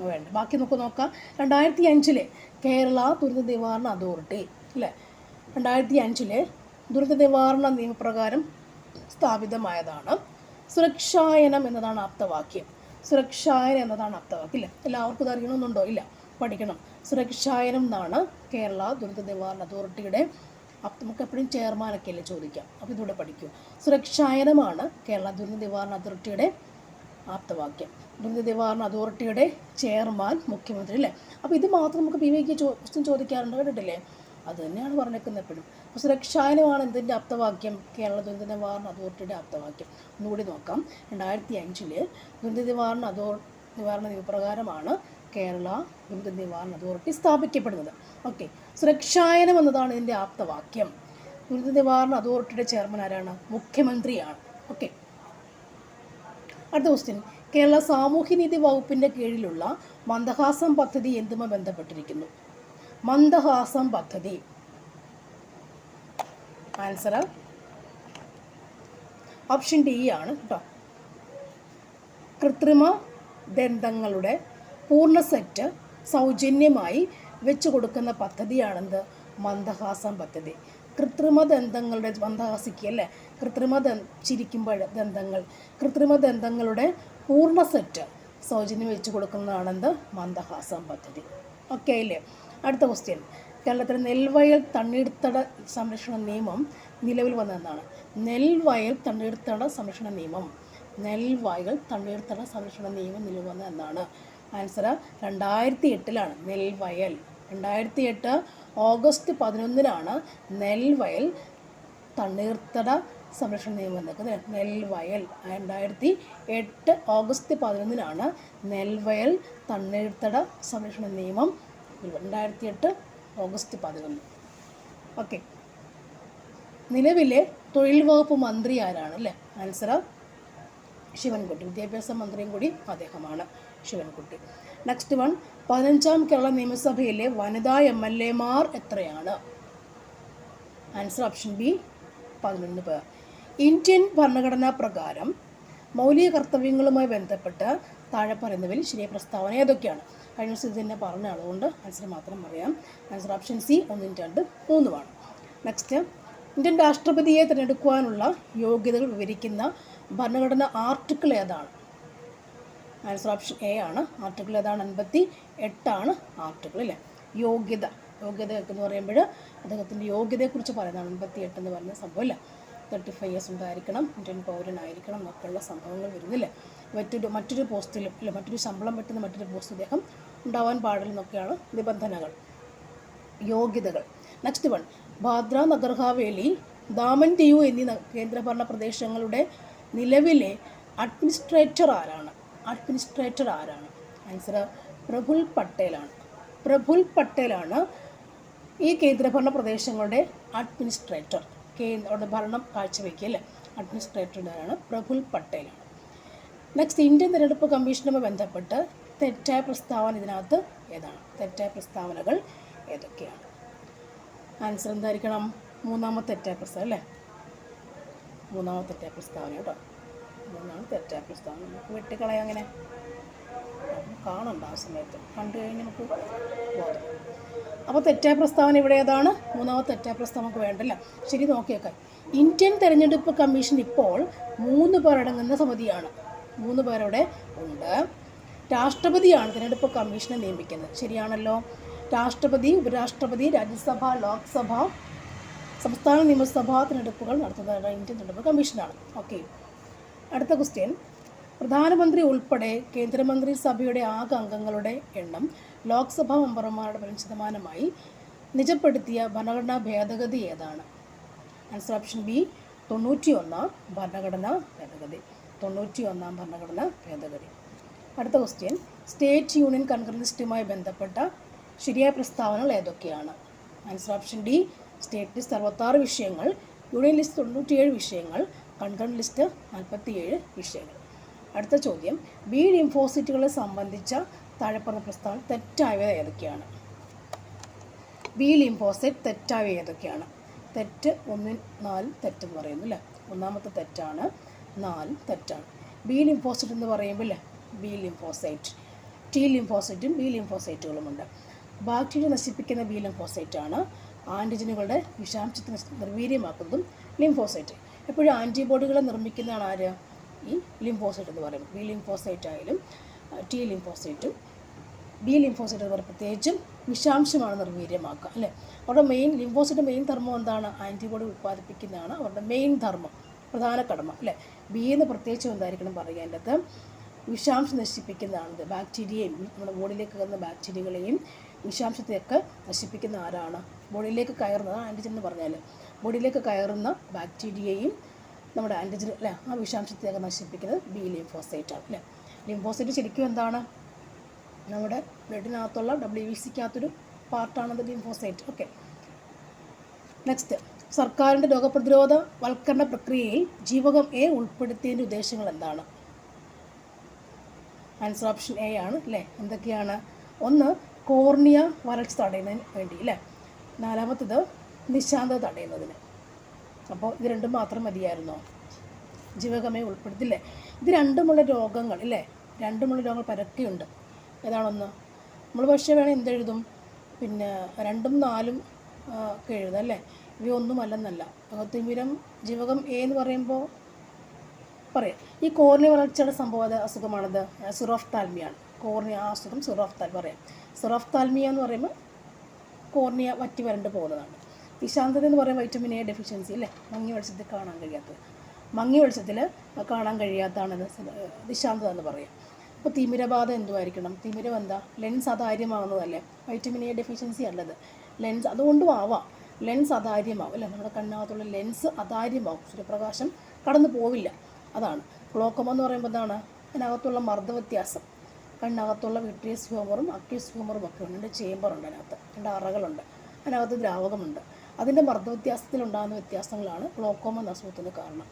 വേണ്ട, ബാക്കി നമുക്ക് നോക്കാം. 2005 കേരള ദുരന്ത നിവാരണ അതോറിറ്റി അല്ലേ? 2005 ദുരന്ത നിവാരണ നിയമപ്രകാരം സ്ഥാപിതമായതാണ്. സുരക്ഷായനം എന്നതാണ് ആപ്തവാക്യം. സുരക്ഷായനം എന്നതാണ് ആപ്തവാക്യം ഇല്ലേ? എല്ലാവർക്കും ഇത് അറിയണമെന്നുണ്ടോ? ഇല്ല, പഠിക്കണം. സുരക്ഷായനം എന്നാണ് കേരള ദുരന്ത നിവാരണ അതോറിറ്റിയുടെ നമുക്ക് എപ്പോഴും ചെയർമാനൊക്കെ അല്ലേ ചോദിക്കാം. അപ്പോൾ ഇതിലൂടെ പഠിക്കൂ. സുരക്ഷായനമാണ് കേരള ദുരന്ത നിവാരണ അതോറിറ്റിയുടെ ആപ്തവാക്യം. ദുരന്ത നിവാരണ അതോറിറ്റിയുടെ ചെയർമാൻ മുഖ്യമന്ത്രി അല്ലേ? അപ്പോൾ ഇത് മാത്രം നമുക്ക് PYQ ക്വസ്റ്റ്യൻ ചോദിക്കാറുണ്ട്, കേട്ടിട്ടില്ലേ? അത് തന്നെയാണ് പറഞ്ഞേക്കുന്നത് എപ്പോഴും. അപ്പോൾ സുരക്ഷായനമാണ് എന്തിൻ്റെ ആപ്തവാക്യം? കേരള ദുരന്ത നിവാരണ അതോറിറ്റിയുടെ ആപ്തവാക്യം. ഒന്നുകൂടി നോക്കാം. 2005 ദുരന്ത നിവാരണ നിയമപ്രകാരമാണ് കേരള ദുരന്ത നിവാരണ അതോറിറ്റി സ്ഥാപിക്കപ്പെടുന്നത്. ഓക്കെ, സുരക്ഷായനം എന്നതാണ് ഇതിൻ്റെ ആപ്തവാക്യം. ദുരന്ത നിവാരണ അതോറിറ്റിയുടെ ചെയർമാൻ ആരാണ്? മുഖ്യമന്ത്രിയാണ്. ഓക്കെ, അടുത്ത ക്വസ്റ്റ്യൻ. കേരള സാമൂഹ്യനീതി വകുപ്പിൻ്റെ കീഴിലുള്ള മന്ദഹാസം പദ്ധതി എന്തുമായി ബന്ധപ്പെട്ടിരിക്കുന്നു? മന്ദഹാസം പദ്ധതി ആൻസർ ഓപ്ഷൻ ഡി ആണ് കേട്ടോ. കൃത്രിമ ദന്തങ്ങളുടെ പൂർണ്ണ സെറ്റ് സൗജന്യമായി വെച്ചു കൊടുക്കുന്ന പദ്ധതിയാണെന്ത്? മന്ദഹാസം പദ്ധതി. കൃത്രിമ ദന്തങ്ങളുടെ മന്ദഹാസിക്ക് അല്ലേ, ചിരിക്കുമ്പോൾ ദന്തങ്ങൾ, കൃത്രിമ ദന്തങ്ങളുടെ പൂർണ്ണ സെറ്റ് സൗജന്യം വെച്ച് കൊടുക്കുന്നതാണെന്ത്, മന്ദഹാസം പദ്ധതി. ഓക്കെ അല്ലേ. അടുത്ത ക്വസ്റ്റ്യൻ, കേരളത്തിലെ നെൽവയൽ തണ്ണീർത്തട സംരക്ഷണ നിയമം നിലവിൽ വന്നതെന്നാണ്. നെൽവയൽ തണ്ണീർത്തട സംരക്ഷണ നിയമം നിലവിൽ വന്നത് എന്നാണ്. ആൻസർ 2008 നെൽവയൽ 2008 ഓഗസ്റ്റ് 11 നെൽവയൽ തണ്ണീർത്തട സംരക്ഷണ നിയമം വന്നേക്കുന്നത്. നെൽവയൽ 2008 ഓഗസ്റ്റ് 11 നെൽവയൽ തണ്ണീർത്തട സംരക്ഷണ നിയമം 2008 ഓഗസ്റ്റ് 11. ഓക്കെ. നിലവിലെ തൊഴിൽ വകുപ്പ് മന്ത്രി ആരാണ് അല്ലേ? ആൻസർ ശിവൻകുട്ടി. വിദ്യാഭ്യാസ മന്ത്രിയും കൂടി അദ്ദേഹമാണ്, ശിവൻകുട്ടി. നെക്സ്റ്റ് വൺ, 15ാം കേരള നിയമസഭയിലെ വനിതാ MLA-മാർ എത്രയാണ്? ആൻസർ ഓപ്ഷൻ ബി 11 പേർ. ഇന്ത്യൻ ഭരണഘടനാ പ്രകാരം മൗലിക കർത്തവ്യങ്ങളുമായി ബന്ധപ്പെട്ട് താഴെ പറയുന്നവയിൽ ശരിയായ പ്രസ്താവന ഏതൊക്കെയാണ്? കഴിഞ്ഞ ദിവസം ഇത് തന്നെ പറഞ്ഞാണ്, അതുകൊണ്ട് ആൻസർ മാത്രം പറയാം. Answer option C 1, 2, 3. Next, Indian രാഷ്ട്രപതിയെ തിരഞ്ഞെടുക്കുവാനുള്ള യോഗ്യതകൾ വിവരിക്കുന്ന ഭരണഘടന ആർട്ടിക്കിൾ ഏതാണ്? ആൻസർ ഓപ്ഷൻ എ ആണ്. ആർട്ടിക്കിൾ ഏതാണ്? 58 ആർട്ടിക്കിൾ അല്ലേ. യോഗ്യത എന്ന് പറയുമ്പോൾ അദ്ദേഹത്തിൻ്റെ യോഗ്യതയെക്കുറിച്ച് പറയുന്നതാണ് 58 എന്ന് പറയുന്ന സംഭവം അല്ലേ. 35 years ഉണ്ടായിരിക്കണം, ഇന്ത്യൻ പൗരനായിരിക്കണം എന്നൊക്കെയുള്ള സംഭവങ്ങൾ വരുന്നില്ലേ. മറ്റൊരു പോസ്റ്റിലും അല്ലെ, മറ്റൊരു ശമ്പളം പറ്റുന്ന മറ്റൊരു പോസ്റ്റ് അദ്ദേഹം ഉണ്ടാവാൻ പാടില്ലെന്നൊക്കെയാണ് നിബന്ധനകൾ, യോഗ്യതകൾ. നെക്സ്റ്റ് വൺ, ഭാദ്ര, നഗർ ഹവേലി, ദാമൻ ദിയു എന്നീ കേന്ദ്രഭരണ പ്രദേശങ്ങളുടെ നിലവിലെ അഡ്മിനിസ്ട്രേറ്റർ ആരാണ്? ആൻസർ പ്രഫുൽ പട്ടേലാണ് ഈ കേന്ദ്രഭരണ പ്രദേശങ്ങളുടെ അഡ്മിനിസ്ട്രേറ്റർ. അവിടെ ഭരണം കാഴ്ചവെക്കുക അല്ലേ, അഡ്മിനിസ്ട്രേറ്ററാണ് പ്രഫുൽ പട്ടേലാണ്. നെക്സ്റ്റ്, ഇന്ത്യൻ തിരഞ്ഞെടുപ്പ് കമ്മീഷനുമായി ബന്ധപ്പെട്ട് തെറ്റായ പ്രസ്താവന ഇതിനകത്ത് ഏതാണ്? തെറ്റായ പ്രസ്താവനകൾ ഏതൊക്കെയാണ്? ആൻസർ എന്തായിരിക്കണം? മൂന്നാമത്തെ തെറ്റായ പ്രസ്താവന അല്ലേ, മൂന്നാമത്തെ തെറ്റായ പ്രസ്താവന കേട്ടോ. മൂന്നാമത്തെ തെറ്റായ പ്രസ്താവന നമുക്ക് വെട്ടിക്കളയാം. അങ്ങനെ കാണണ്ട, ആ സമയത്ത് കണ്ടു കഴിഞ്ഞ് നമുക്ക് ബോധം. അപ്പോൾ തെറ്റായ പ്രസ്താവന ഇവിടെ ഏതാണ്? മൂന്നാമത്തെ തെറ്റായ പ്രസ്താവന നമുക്ക് വേണ്ടല്ല. ശരി, നോക്കിയേക്കാം. ഇന്ത്യൻ തെരഞ്ഞെടുപ്പ് കമ്മീഷൻ ഇപ്പോൾ 3 പേരടങ്ങുന്ന സമിതിയാണ്. 3 പേരവിടെ ഉണ്ട്. രാഷ്ട്രപതിയാണ് തിരഞ്ഞെടുപ്പ് കമ്മീഷനെ നിയമിക്കുന്നത്. ശരിയാണല്ലോ. രാഷ്ട്രപതി, ഉപരാഷ്ട്രപതി, രാജ്യസഭ, ലോക്സഭ, സംസ്ഥാന നിയമസഭാ തിരഞ്ഞെടുപ്പുകൾ നടത്തുന്നത് ഇന്ത്യൻ തിരഞ്ഞെടുപ്പ് കമ്മീഷനാണ്. ഓക്കെ. അടുത്ത ക്വസ്റ്റ്യൻ, പ്രധാനമന്ത്രി ഉൾപ്പെടെ കേന്ദ്രമന്ത്രിസഭയുടെ ആകെ അംഗങ്ങളുടെ എണ്ണം ലോക്സഭാ മെമ്പർമാരുടെ 10% നിജപ്പെടുത്തിയ ഭരണഘടനാ ഭേദഗതി ഏതാണ്? ആൻസർ ഓപ്ഷൻ ബി 91 ഭരണഘടനാ ഭേദഗതി. 91 ഭരണഘടനാ ഭേദഗതി. അടുത്ത ക്വസ്റ്റ്യൻ, സ്റ്റേറ്റ് യൂണിയൻ കൺകറന്റ് ലിസ്റ്റുമായി ബന്ധപ്പെട്ട ശരിയായ പ്രസ്താവനകൾ ഏതൊക്കെയാണ്? Answer option D state list 66 വിഷയങ്ങൾ, യൂണിയൻ ലിസ്റ്റ് 97 വിഷയങ്ങൾ, കൺകറന്റ് ലിസ്റ്റ് 47 വിഷയങ്ങൾ. അടുത്ത ചോദ്യം, ബി ലിംഫോസിറ്റുകളെ സംബന്ധിച്ച താഴെ പറഞ്ഞ പ്രസ്താവന തെറ്റായവ ഏതൊക്കെയാണ്? ബി ലിംഫോസൈറ്റ് തെറ്റായവ ഏതൊക്കെയാണ്? തെറ്റ് 1, 4 തെറ്റെന്ന് പറയുന്നു അല്ലേ. ഒന്നാമത്തെ തെറ്റാണ്, 4 തെറ്റാണ്. ബി ലിംഫോസൈറ്റ് എന്ന് പറയുമ്പോൾ അല്ലേ, ബി ലിംഫോസൈറ്റ്, ടി ലിംഫോസൈറ്റും ബി ലിംഫോസൈറ്റുകളുമുണ്ട്. ബാക്ടീരിയ നശിപ്പിക്കുന്ന ബി ലിംഫോസൈറ്റാണ്. ആൻറ്റിജനുകളുടെ വിഷാംശത്തെ നിർവീര്യമാക്കുന്നതും ലിംഫോസൈറ്റ്. എപ്പോഴും ആൻറ്റിബോഡികളെ നിർമ്മിക്കുന്നതാണ് ആര്? ഈ ലിംഫോസൈറ്റ് എന്ന് പറയുന്നത്. ബി ലിംഫോസൈറ്റ് ആയാലും ടി ലിംഫോസൈറ്റും ബി ലിംഫോസൈറ്റ് എന്ന് പറയുന്നത് പ്രത്യേകിച്ചും വിഷാംശമാണ് നിർവീര്യമാക്കുക അല്ലേ. അവരുടെ ലിംഫോസൈറ്റ് മെയിൻ ധർമ്മം എന്താണ്? ആൻറ്റിബോഡി ഉൽപ്പാദിപ്പിക്കുന്നതാണ് അവരുടെ മെയിൻ ധർമ്മം, പ്രധാന കടമ അല്ലേ. ബി എന്ന് പ്രത്യേകിച്ചും എന്തായിരിക്കണം പറയുക, അതിൻ്റെ അകത്ത് വിഷാംശം നശിപ്പിക്കുന്നതാണ്. ബാക്ടീരിയയും നമ്മുടെ ബോഡിയിലേക്ക് കയറുന്ന ബാക്ടീരിയകളെയും വിഷാംശത്തെയൊക്കെ നശിപ്പിക്കുന്ന ആരാണ്? ബോഡിയിലേക്ക് കയറുന്നത് ആൻറ്റിജൻ എന്ന് പറഞ്ഞാൽ ബോഡിയിലേക്ക് കയറുന്ന ബാക്ടീരിയയും നമ്മുടെ ആൻറ്റിജൻ അല്ലേ, ആ വിഷാംശത്തെയൊക്കെ നശിപ്പിക്കുന്നത് ബി ലിംഫോസൈറ്റാണ് അല്ലേ. ലിംഫോസൈറ്റ് ശരിക്കും എന്താണ്? നമ്മുടെ ബ്ലഡിനകത്തുള്ള WBCക്കകത്തൊരു പാർട്ടാണത് ലിംഫോസൈറ്റ്. ഓക്കെ. നെക്സ്റ്റ്, സർക്കാരിൻ്റെ രോഗപ്രതിരോധ വൽക്കരണ പ്രക്രിയയിൽ ജീവകം എ ഉൾപ്പെടുത്തിയതിൻ്റെ ഉദ്ദേശങ്ങൾ എന്താണ്? ആൻസർ ഓപ്ഷൻ എ ആണ് അല്ലേ. എന്തൊക്കെയാണ്? 1, കോർണിയ വരൾച്ച തടയുന്നതിന് വേണ്ടി അല്ലേ. 4മത്തേത് നിശാന്തത തടയുന്നതിന്. അപ്പോൾ ഇത് രണ്ടും മാത്രം മതിയായിരുന്നോ? ജീവകമേ ഉൾപ്പെടുത്തില്ലേ. ഇത് രണ്ടുമുള്ള രോഗങ്ങൾ ഇല്ലേ, രണ്ടുമുള്ള രോഗങ്ങൾ പരക്കെയുണ്ട്. ഏതാണൊന്ന്? നമ്മൾ പക്ഷേ വേണമെങ്കിൽ എന്തെഴുതും, പിന്നെ 2, 4 ഒക്കെ എഴുതാം അല്ലേ. ഇവയൊന്നുമല്ലെന്നല്ല. തിമിരം ജീവകം എ എന്ന് പറയുമ്പോൾ പറയാം. ഈ കോർണിയ വളർച്ചയുടെ സംഭവ അസുഖമാണത് സിറോഫ്താൽമിയാണ്. കോർണിയ ആ അസുഖം സിറോഫ്താൽമി പറയാം. സിറോഫ്താൽമിയ എന്ന് പറയുമ്പോൾ കോർണിയ വറ്റി വരണ്ട് പോകുന്നതാണ്. ദിശാന്തത എന്ന് പറയുമ്പോൾ വൈറ്റമിൻ എ ഡെഫിഷ്യൻസി അല്ലേ, മങ്ങിയ വെളിച്ചത്തിൽ കാണാൻ കഴിയാത്തത്. മങ്ങിയ വെളിച്ചത്തിൽ കാണാൻ കഴിയാത്തതാണത് ദിശാന്തത എന്ന് പറയാം. അപ്പോൾ തിമിരബാധ എന്തുമായിരിക്കണം? തിമിരം എന്താ? ലെൻസ് അതാര്യമാകുന്നതല്ലേ, വൈറ്റമിൻ എ ഡെഫിഷ്യൻസി അല്ലത്. ലെൻസ് അതുകൊണ്ടും ആവാം, ലെൻസ് അതാര്യമാവും അല്ലേ, നമ്മുടെ കണ്ണകത്തുള്ള ലെൻസ് അതാര്യമാവും, സൂര്യപ്രകാശം കടന്നു പോവില്ല. അതാണ് ഗ്ലോക്കോമ എന്ന് പറയുമ്പോൾ എന്താണ്? അതിനകത്തുള്ള മർദ്ദവ്യത്യാസം. കണ്ണകത്തുള്ള വിട്രിയസ് ഹ്യൂമറും അക്യൂസ് ഹ്യൂമറും ഒക്കെ ഉണ്ട്. 2 ചേമ്പറുണ്ട് അതിനകത്ത്, 2 അറകളുണ്ട്, അതിനകത്ത് ദ്രാവകമുണ്ട്. അതിൻ്റെ മർദ്ദവ്യത്യാസത്തിലുണ്ടാകുന്ന വ്യത്യാസങ്ങളാണ് ഗ്ലോക്കോമ എന്ന അസുഖത്തിന് കാരണം.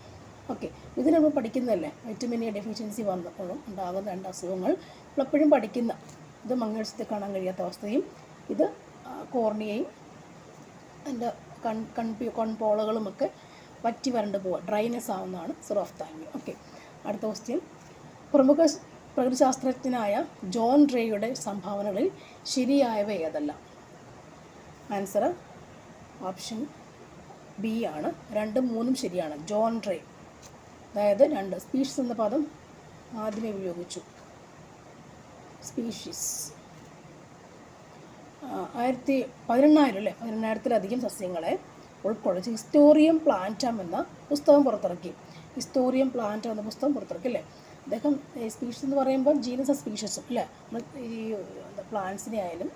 ഓക്കെ, ഇത് നമ്മൾ പഠിക്കുന്നതല്ലേ, വൈറ്റമിൻ എ ഡെഫിഷ്യൻസി വന്നപ്പോഴും ഉണ്ടാകുന്ന 2 അസുഖങ്ങൾ നമ്മളെപ്പോഴും പഠിക്കുന്ന. ഇത് മങ്ങിവെളിച്ചത്തിൽ കാണാൻ കഴിയാത്ത അവസ്ഥയും ഇത് കോർണിയയും അതിൻ്റെ കൺപോളകളുമൊക്കെ വറ്റി വരണ്ട് പോവുക, ഡ്രൈനെസ് ആവുന്നതാണ് സിറോഫ്താൽമി. ഓക്കെ, അടുത്ത ക്വസ്റ്റ്യൻ. പ്രമുഖ പ്രകൃതിശാസ്ത്രജ്ഞനായ ജോൺ റേയുടെ സംഭാവനകളിൽ ശരിയായവ ഏതല്ല? ആൻസർ ഓപ്ഷൻ ബി ആണ്. 2ഉം 3ഉം ശരിയാണ്. ജോൺ റേ, അതായത് 2 സ്പീഷീസ് എന്ന പദം ആദ്യമേ ഉപയോഗിച്ചു. സ്പീഷീസ് 18,000 അല്ലേ, 18,000-ലധികം സസ്യങ്ങളെ ഉൾക്കൊള്ളിച്ച് ഹിസ്റ്റോറിയം പ്ലാന്റം എന്ന പുസ്തകം പുറത്തിറക്കി. ഹിസ്റ്റോറിയം പ്ലാന്റം എന്ന പുസ്തകം പുറത്തിറക്കി അല്ലേ. അദ്ദേഹം സ്പീഷീസ് എന്ന് പറയുമ്പോൾ ജീനസ് സ്പീഷീസും അല്ലേ, നമ്മൾ ഈ പ്ലാന്റ്സിനെ ആയാലും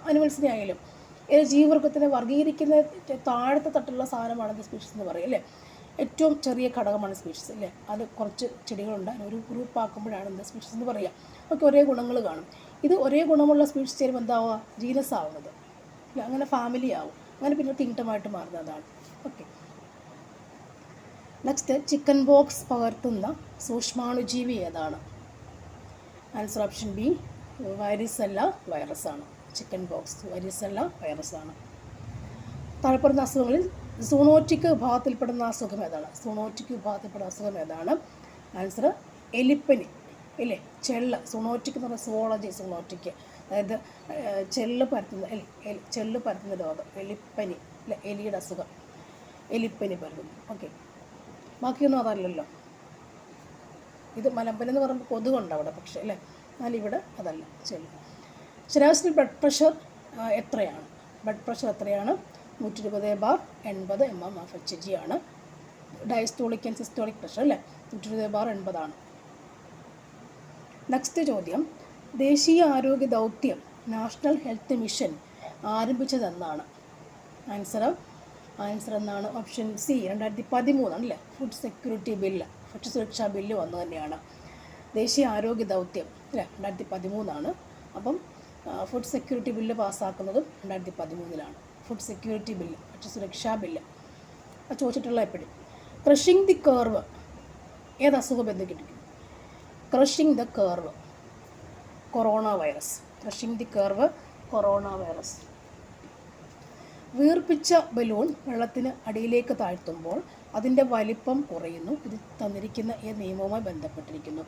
അനിമൽസിനെ ആയാലും ജീവവർഗത്തിനെ വർഗീകരിക്കുന്ന താഴത്തെ തട്ടുള്ള സാധനമാണ് സ്പീഷീസ് എന്ന് പറയും അല്ലേ. ഏറ്റവും ചെറിയ ഘടകമാണ് സ്പീഷീസ് അല്ലേ. അത് കുറച്ച് ചെടികളുണ്ട്, ഒരു ഗ്രൂപ്പ് ആക്കുമ്പോഴാണ് എന്താ സ്പീഷീസ് എന്ന് പറയുക. ഒക്കെ ഒരേ ഗുണങ്ങൾ കാണും. ഇത് ഒരേ ഗുണമുള്ള സ്പീഷീസ് ചേരുമ്പോൾ എന്താവുക? ജീനസ് ആവുന്നത് അല്ല, അങ്ങനെ ഫാമിലി ആവും, അങ്ങനെ പിന്നെ കിങ്ഡമായിട്ട് മാറുന്നതാണ്. Okay, next. ചിക്കൻ ബോക്സ് പകർത്തുന്ന സൂക്ഷ്മാണുജീവി ഏതാണ്? ആൻസർ ഓപ്ഷൻ ബി വൈറിസെല്ല വൈറസാണ്. ചിക്കൻ ബോക്സ് വൈറിസെല്ല വൈറസാണ്. താഴെപ്പറയുന്ന അസുഖങ്ങളിൽ സൂണോറ്റിക് വിഭാഗത്തിൽപ്പെടുന്ന അസുഖം ഏതാണ്? സൂണോറ്റിക് വിഭാഗത്തിൽപ്പെടുന്ന അസുഖം ഏതാണ്? ആൻസർ എലിപ്പനി ഇല്ലേ, ചെള്ള്. സൂണോറ്റിക് എന്ന് പറഞ്ഞാൽ സുവോളജി, സൂണോറ്റിക് അതായത് ചെള്ള് പരത്തുന്ന രോഗം, എലിപ്പനി അല്ലെ, എലിയുടെ അസുഖം, എലിപ്പനി പരത്തുന്നു. ഓക്കെ, ബാക്കിയൊന്നും അതല്ലല്ലോ. ഇത് മലമ്പനി എന്ന് പറയുമ്പോൾ കൊതുകുണ്ട് അവിടെ പക്ഷേ അല്ലേ, എന്നാൽ ഇവിടെ അതല്ല, ചെള്ള്. ശരാശരി ബ്ലഡ് പ്രഷർ എത്രയാണ്? ബ്ലഡ് പ്രഷർ എത്രയാണ്? 120/80 mm/Hg ആണ്. ഡയസ്റ്റോളിക് ആൻഡ് സിസ്റ്റോളിക് പ്രഷർ അല്ലേ, 120/80 ആണ്. നെക്സ്റ്റ് ചോദ്യം. ദേശീയ ആരോഗ്യ ദൗത്യം നാഷണൽ ഹെൽത്ത് മിഷൻ ആരംഭിച്ചതെന്നാണ്? ആൻസർ എന്നാണ് ഓപ്ഷൻ സി 2013 അല്ലേ. ഫുഡ് സെക്യൂരിറ്റി ബില്ല്, ഭക്ഷ്യസുരക്ഷാ ബില്ല് വന്നു തന്നെയാണ്. ദേശീയ ആരോഗ്യ ദൗത്യം അല്ലേ 2013 അപ്പം ഫുഡ് സെക്യൂരിറ്റി ബില്ല് പാസ്സാക്കുന്നതും 2013 ഫുഡ് സെക്യൂരിറ്റി ബില്ല്, ഭക്ഷ്യസുരക്ഷാ ബില്ല്. അത് ചോദിച്ചിട്ടുള്ള എപ്പോഴും. ക്രഷിംഗ് ദി കർവ് ഏത് അസുഖം ബന്ധിക്കിട്ടിരിക്കും? Crushing the curve corona virus. Crushing the curve corona virus. വീർപ്പിച്ച ബലൂൺ വെള്ളത്തിന് അടിയിലേക്ക് താഴ്ത്തുമ്പോൾ അതിൻ്റെ വലിപ്പം കുറയുന്നു. ഇത് തന്നിരിക്കുന്ന ഈ നിയമവുമായി ബന്ധപ്പെട്ടിരിക്കുന്നു.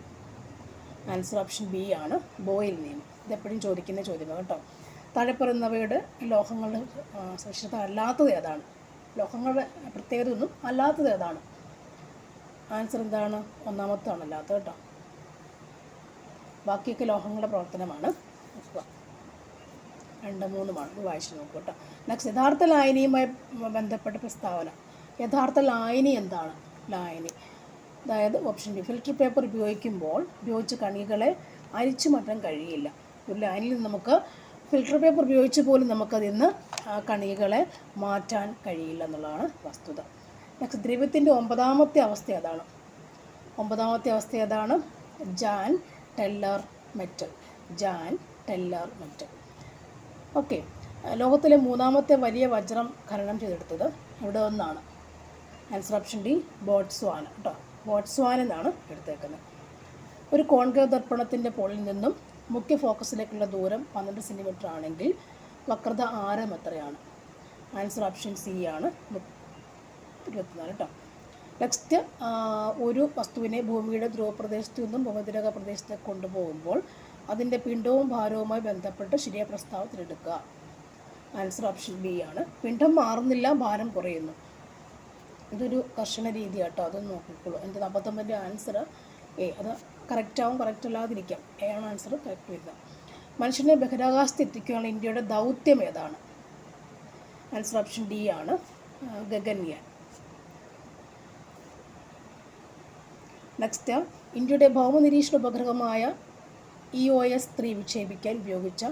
ആൻസർ ഓപ്ഷൻ ബി ആണ്, ബോയിൽ നിയമം. ഇതെപ്പോഴും ചോദിക്കുന്ന ചോദ്യമാണ് കേട്ടോ. താഴെ പറയുന്നവയുടെ ലോഹങ്ങളുടെ സുരക്ഷിത അല്ലാത്തത് ഏതാണ്? ലോഹങ്ങളുടെ പ്രത്യേകത ഒന്നും അല്ലാത്തത് ഏതാണ്? ആൻസർ എന്താണ്? ഒന്നാമത്താണ് അല്ലാത്തത് കേട്ടോ. ബാക്കിയൊക്കെ ലോഹങ്ങളുടെ പ്രവർത്തനമാണ്. 2, 3 ഇത് വായിച്ചു നോക്കൂ കേട്ടോ. നെക്സ്റ്റ്. യഥാർത്ഥ ലായനിയുമായി ബന്ധപ്പെട്ട പ്രസ്താവന. യഥാർത്ഥ ലായനി എന്താണ്? ലായനി അതായത് ഓപ്ഷൻ ബി ഫിൽറ്റർ പേപ്പർ ഉപയോഗിച്ച കണികളെ അരിച്ചു മാറ്റാൻ കഴിയില്ല. ഒരു ലായനിയിൽ നമുക്ക് ഫിൽറ്റർ പേപ്പർ ഉപയോഗിച്ച് പോലും നമുക്കതിൽ നിന്ന് കണികളെ മാറ്റാൻ കഴിയില്ല എന്നുള്ളതാണ് വസ്തുത. നെക്സ്റ്റ്. ദ്രവ്യത്തിൻ്റെ 9ാമത്തെ അവസ്ഥ ഏതാണ്? 9ാമത്തെ അവസ്ഥ ഏതാണ്? Jan teller metal. Jan teller metal. Okay. ലോകത്തിലെ 3ാമത്തെ വലിയ വജ്രം ഖനനം ചെയ്തെടുത്തത് ഇവിടെ ഒന്നാണ്. ആൻസർ ഓപ്ഷൻ ഡി ബോട്സ്വാന കേട്ടോ. ബോട്സ്വാന എന്നാണ് എടുത്തേക്കുന്നത്. ഒരു കോൺകേവ് ദർപ്പണത്തിൻ്റെ പോളിൽ നിന്നും മുഖ്യ ഫോക്കസിലേക്കുള്ള ദൂരം 12 സെൻറ്റിമീറ്റർ ആണെങ്കിൽ വക്രത ആരം എത്രയാണ്? ആൻസർ ഓപ്ഷൻ സി ആണ് 24 കേട്ടോ. നെക്സ്റ്റ്. ഒരു വസ്തുവിനെ ഭൂമിയുടെ ധ്രുവപ്രദേശത്തു നിന്നും ഭൂമധ്യരേഖ പ്രദേശത്തേക്ക് കൊണ്ടുപോകുമ്പോൾ അതിൻ്റെ പിണ്ഡവും ഭാരവുമായി ബന്ധപ്പെട്ട് ശരിയായ പ്രസ്താവത്തിലെടുക്കുക. ആൻസർ ഓപ്ഷൻ ബി ആണ്. പിണ്ഡം മാറുന്നില്ല, ഭാരം കുറയുന്നു. ഇതൊരു കർശന രീതി കേട്ടോ, അതൊന്ന് നോക്കിക്കോളൂ. എൻ്റെ 49ൻ്റെ ആൻസർ എ. അത് കറക്റ്റാവും, കറക്റ്റ് അല്ലാതിരിക്കാം. എ ആണ് ആൻസർ കറക്റ്റ് വരുന്നത്. മനുഷ്യനെ ബഹിരാകാശത്ത് എത്തിക്കാനുള്ള ഇന്ത്യയുടെ ദൗത്യം ഏതാണ്? ആൻസർ ഓപ്ഷൻ ഡി ആണ്, ഗഗൻയാൻ. നെക്സ്റ്റ്, ഇന്ത്യയുടെ ഭൗമനിരീക്ഷണ ഉപഗ്രഹമായ EOS-3 വിക്ഷേപിക്കാൻ ഉപയോഗിച്ച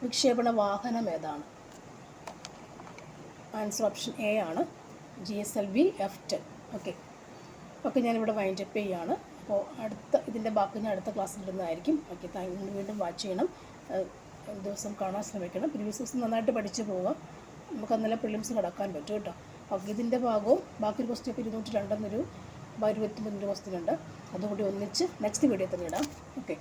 വിക്ഷേപണ വാഹനം ഏതാണ്? ആൻസർ ഓപ്ഷൻ എ ആണ്, GSLV F-10. ഓക്കെ, ഞാനിവിടെ വൈൻഡപ്പ് ചെയ്യുകയാണ്. അപ്പോൾ ഇതിൻ്റെ ബാക്കി ഞാൻ അടുത്ത ക്ലാസ്സിൽ ഇടുന്നതായിരിക്കും. ഓക്കെ, വീണ്ടും വാച്ച് ചെയ്യണം, ദിവസം കാണാൻ ശ്രമിക്കണം. പ്രീവിയസ് ദിവസം നന്നായിട്ട് പഠിച്ചു പോവുക. നമുക്ക് അന്നേരം പ്രിലിംസ് കടക്കാൻ പറ്റും കേട്ടോ. ഓക്കെ, ഇതിൻ്റെ ഭാഗവും ബാക്കി ക്വസ്റ്റ്യൻ ഇപ്പോൾ 202 എന്നൊരു 23 ക്വസ്റ്റ്യൻ ഉണ്ട്. അതുകൂടി ഒന്നിച്ച് നെക്സ്റ്റ് വീഡിയോ തന്നെ ഇടാം. ഓക്കെ.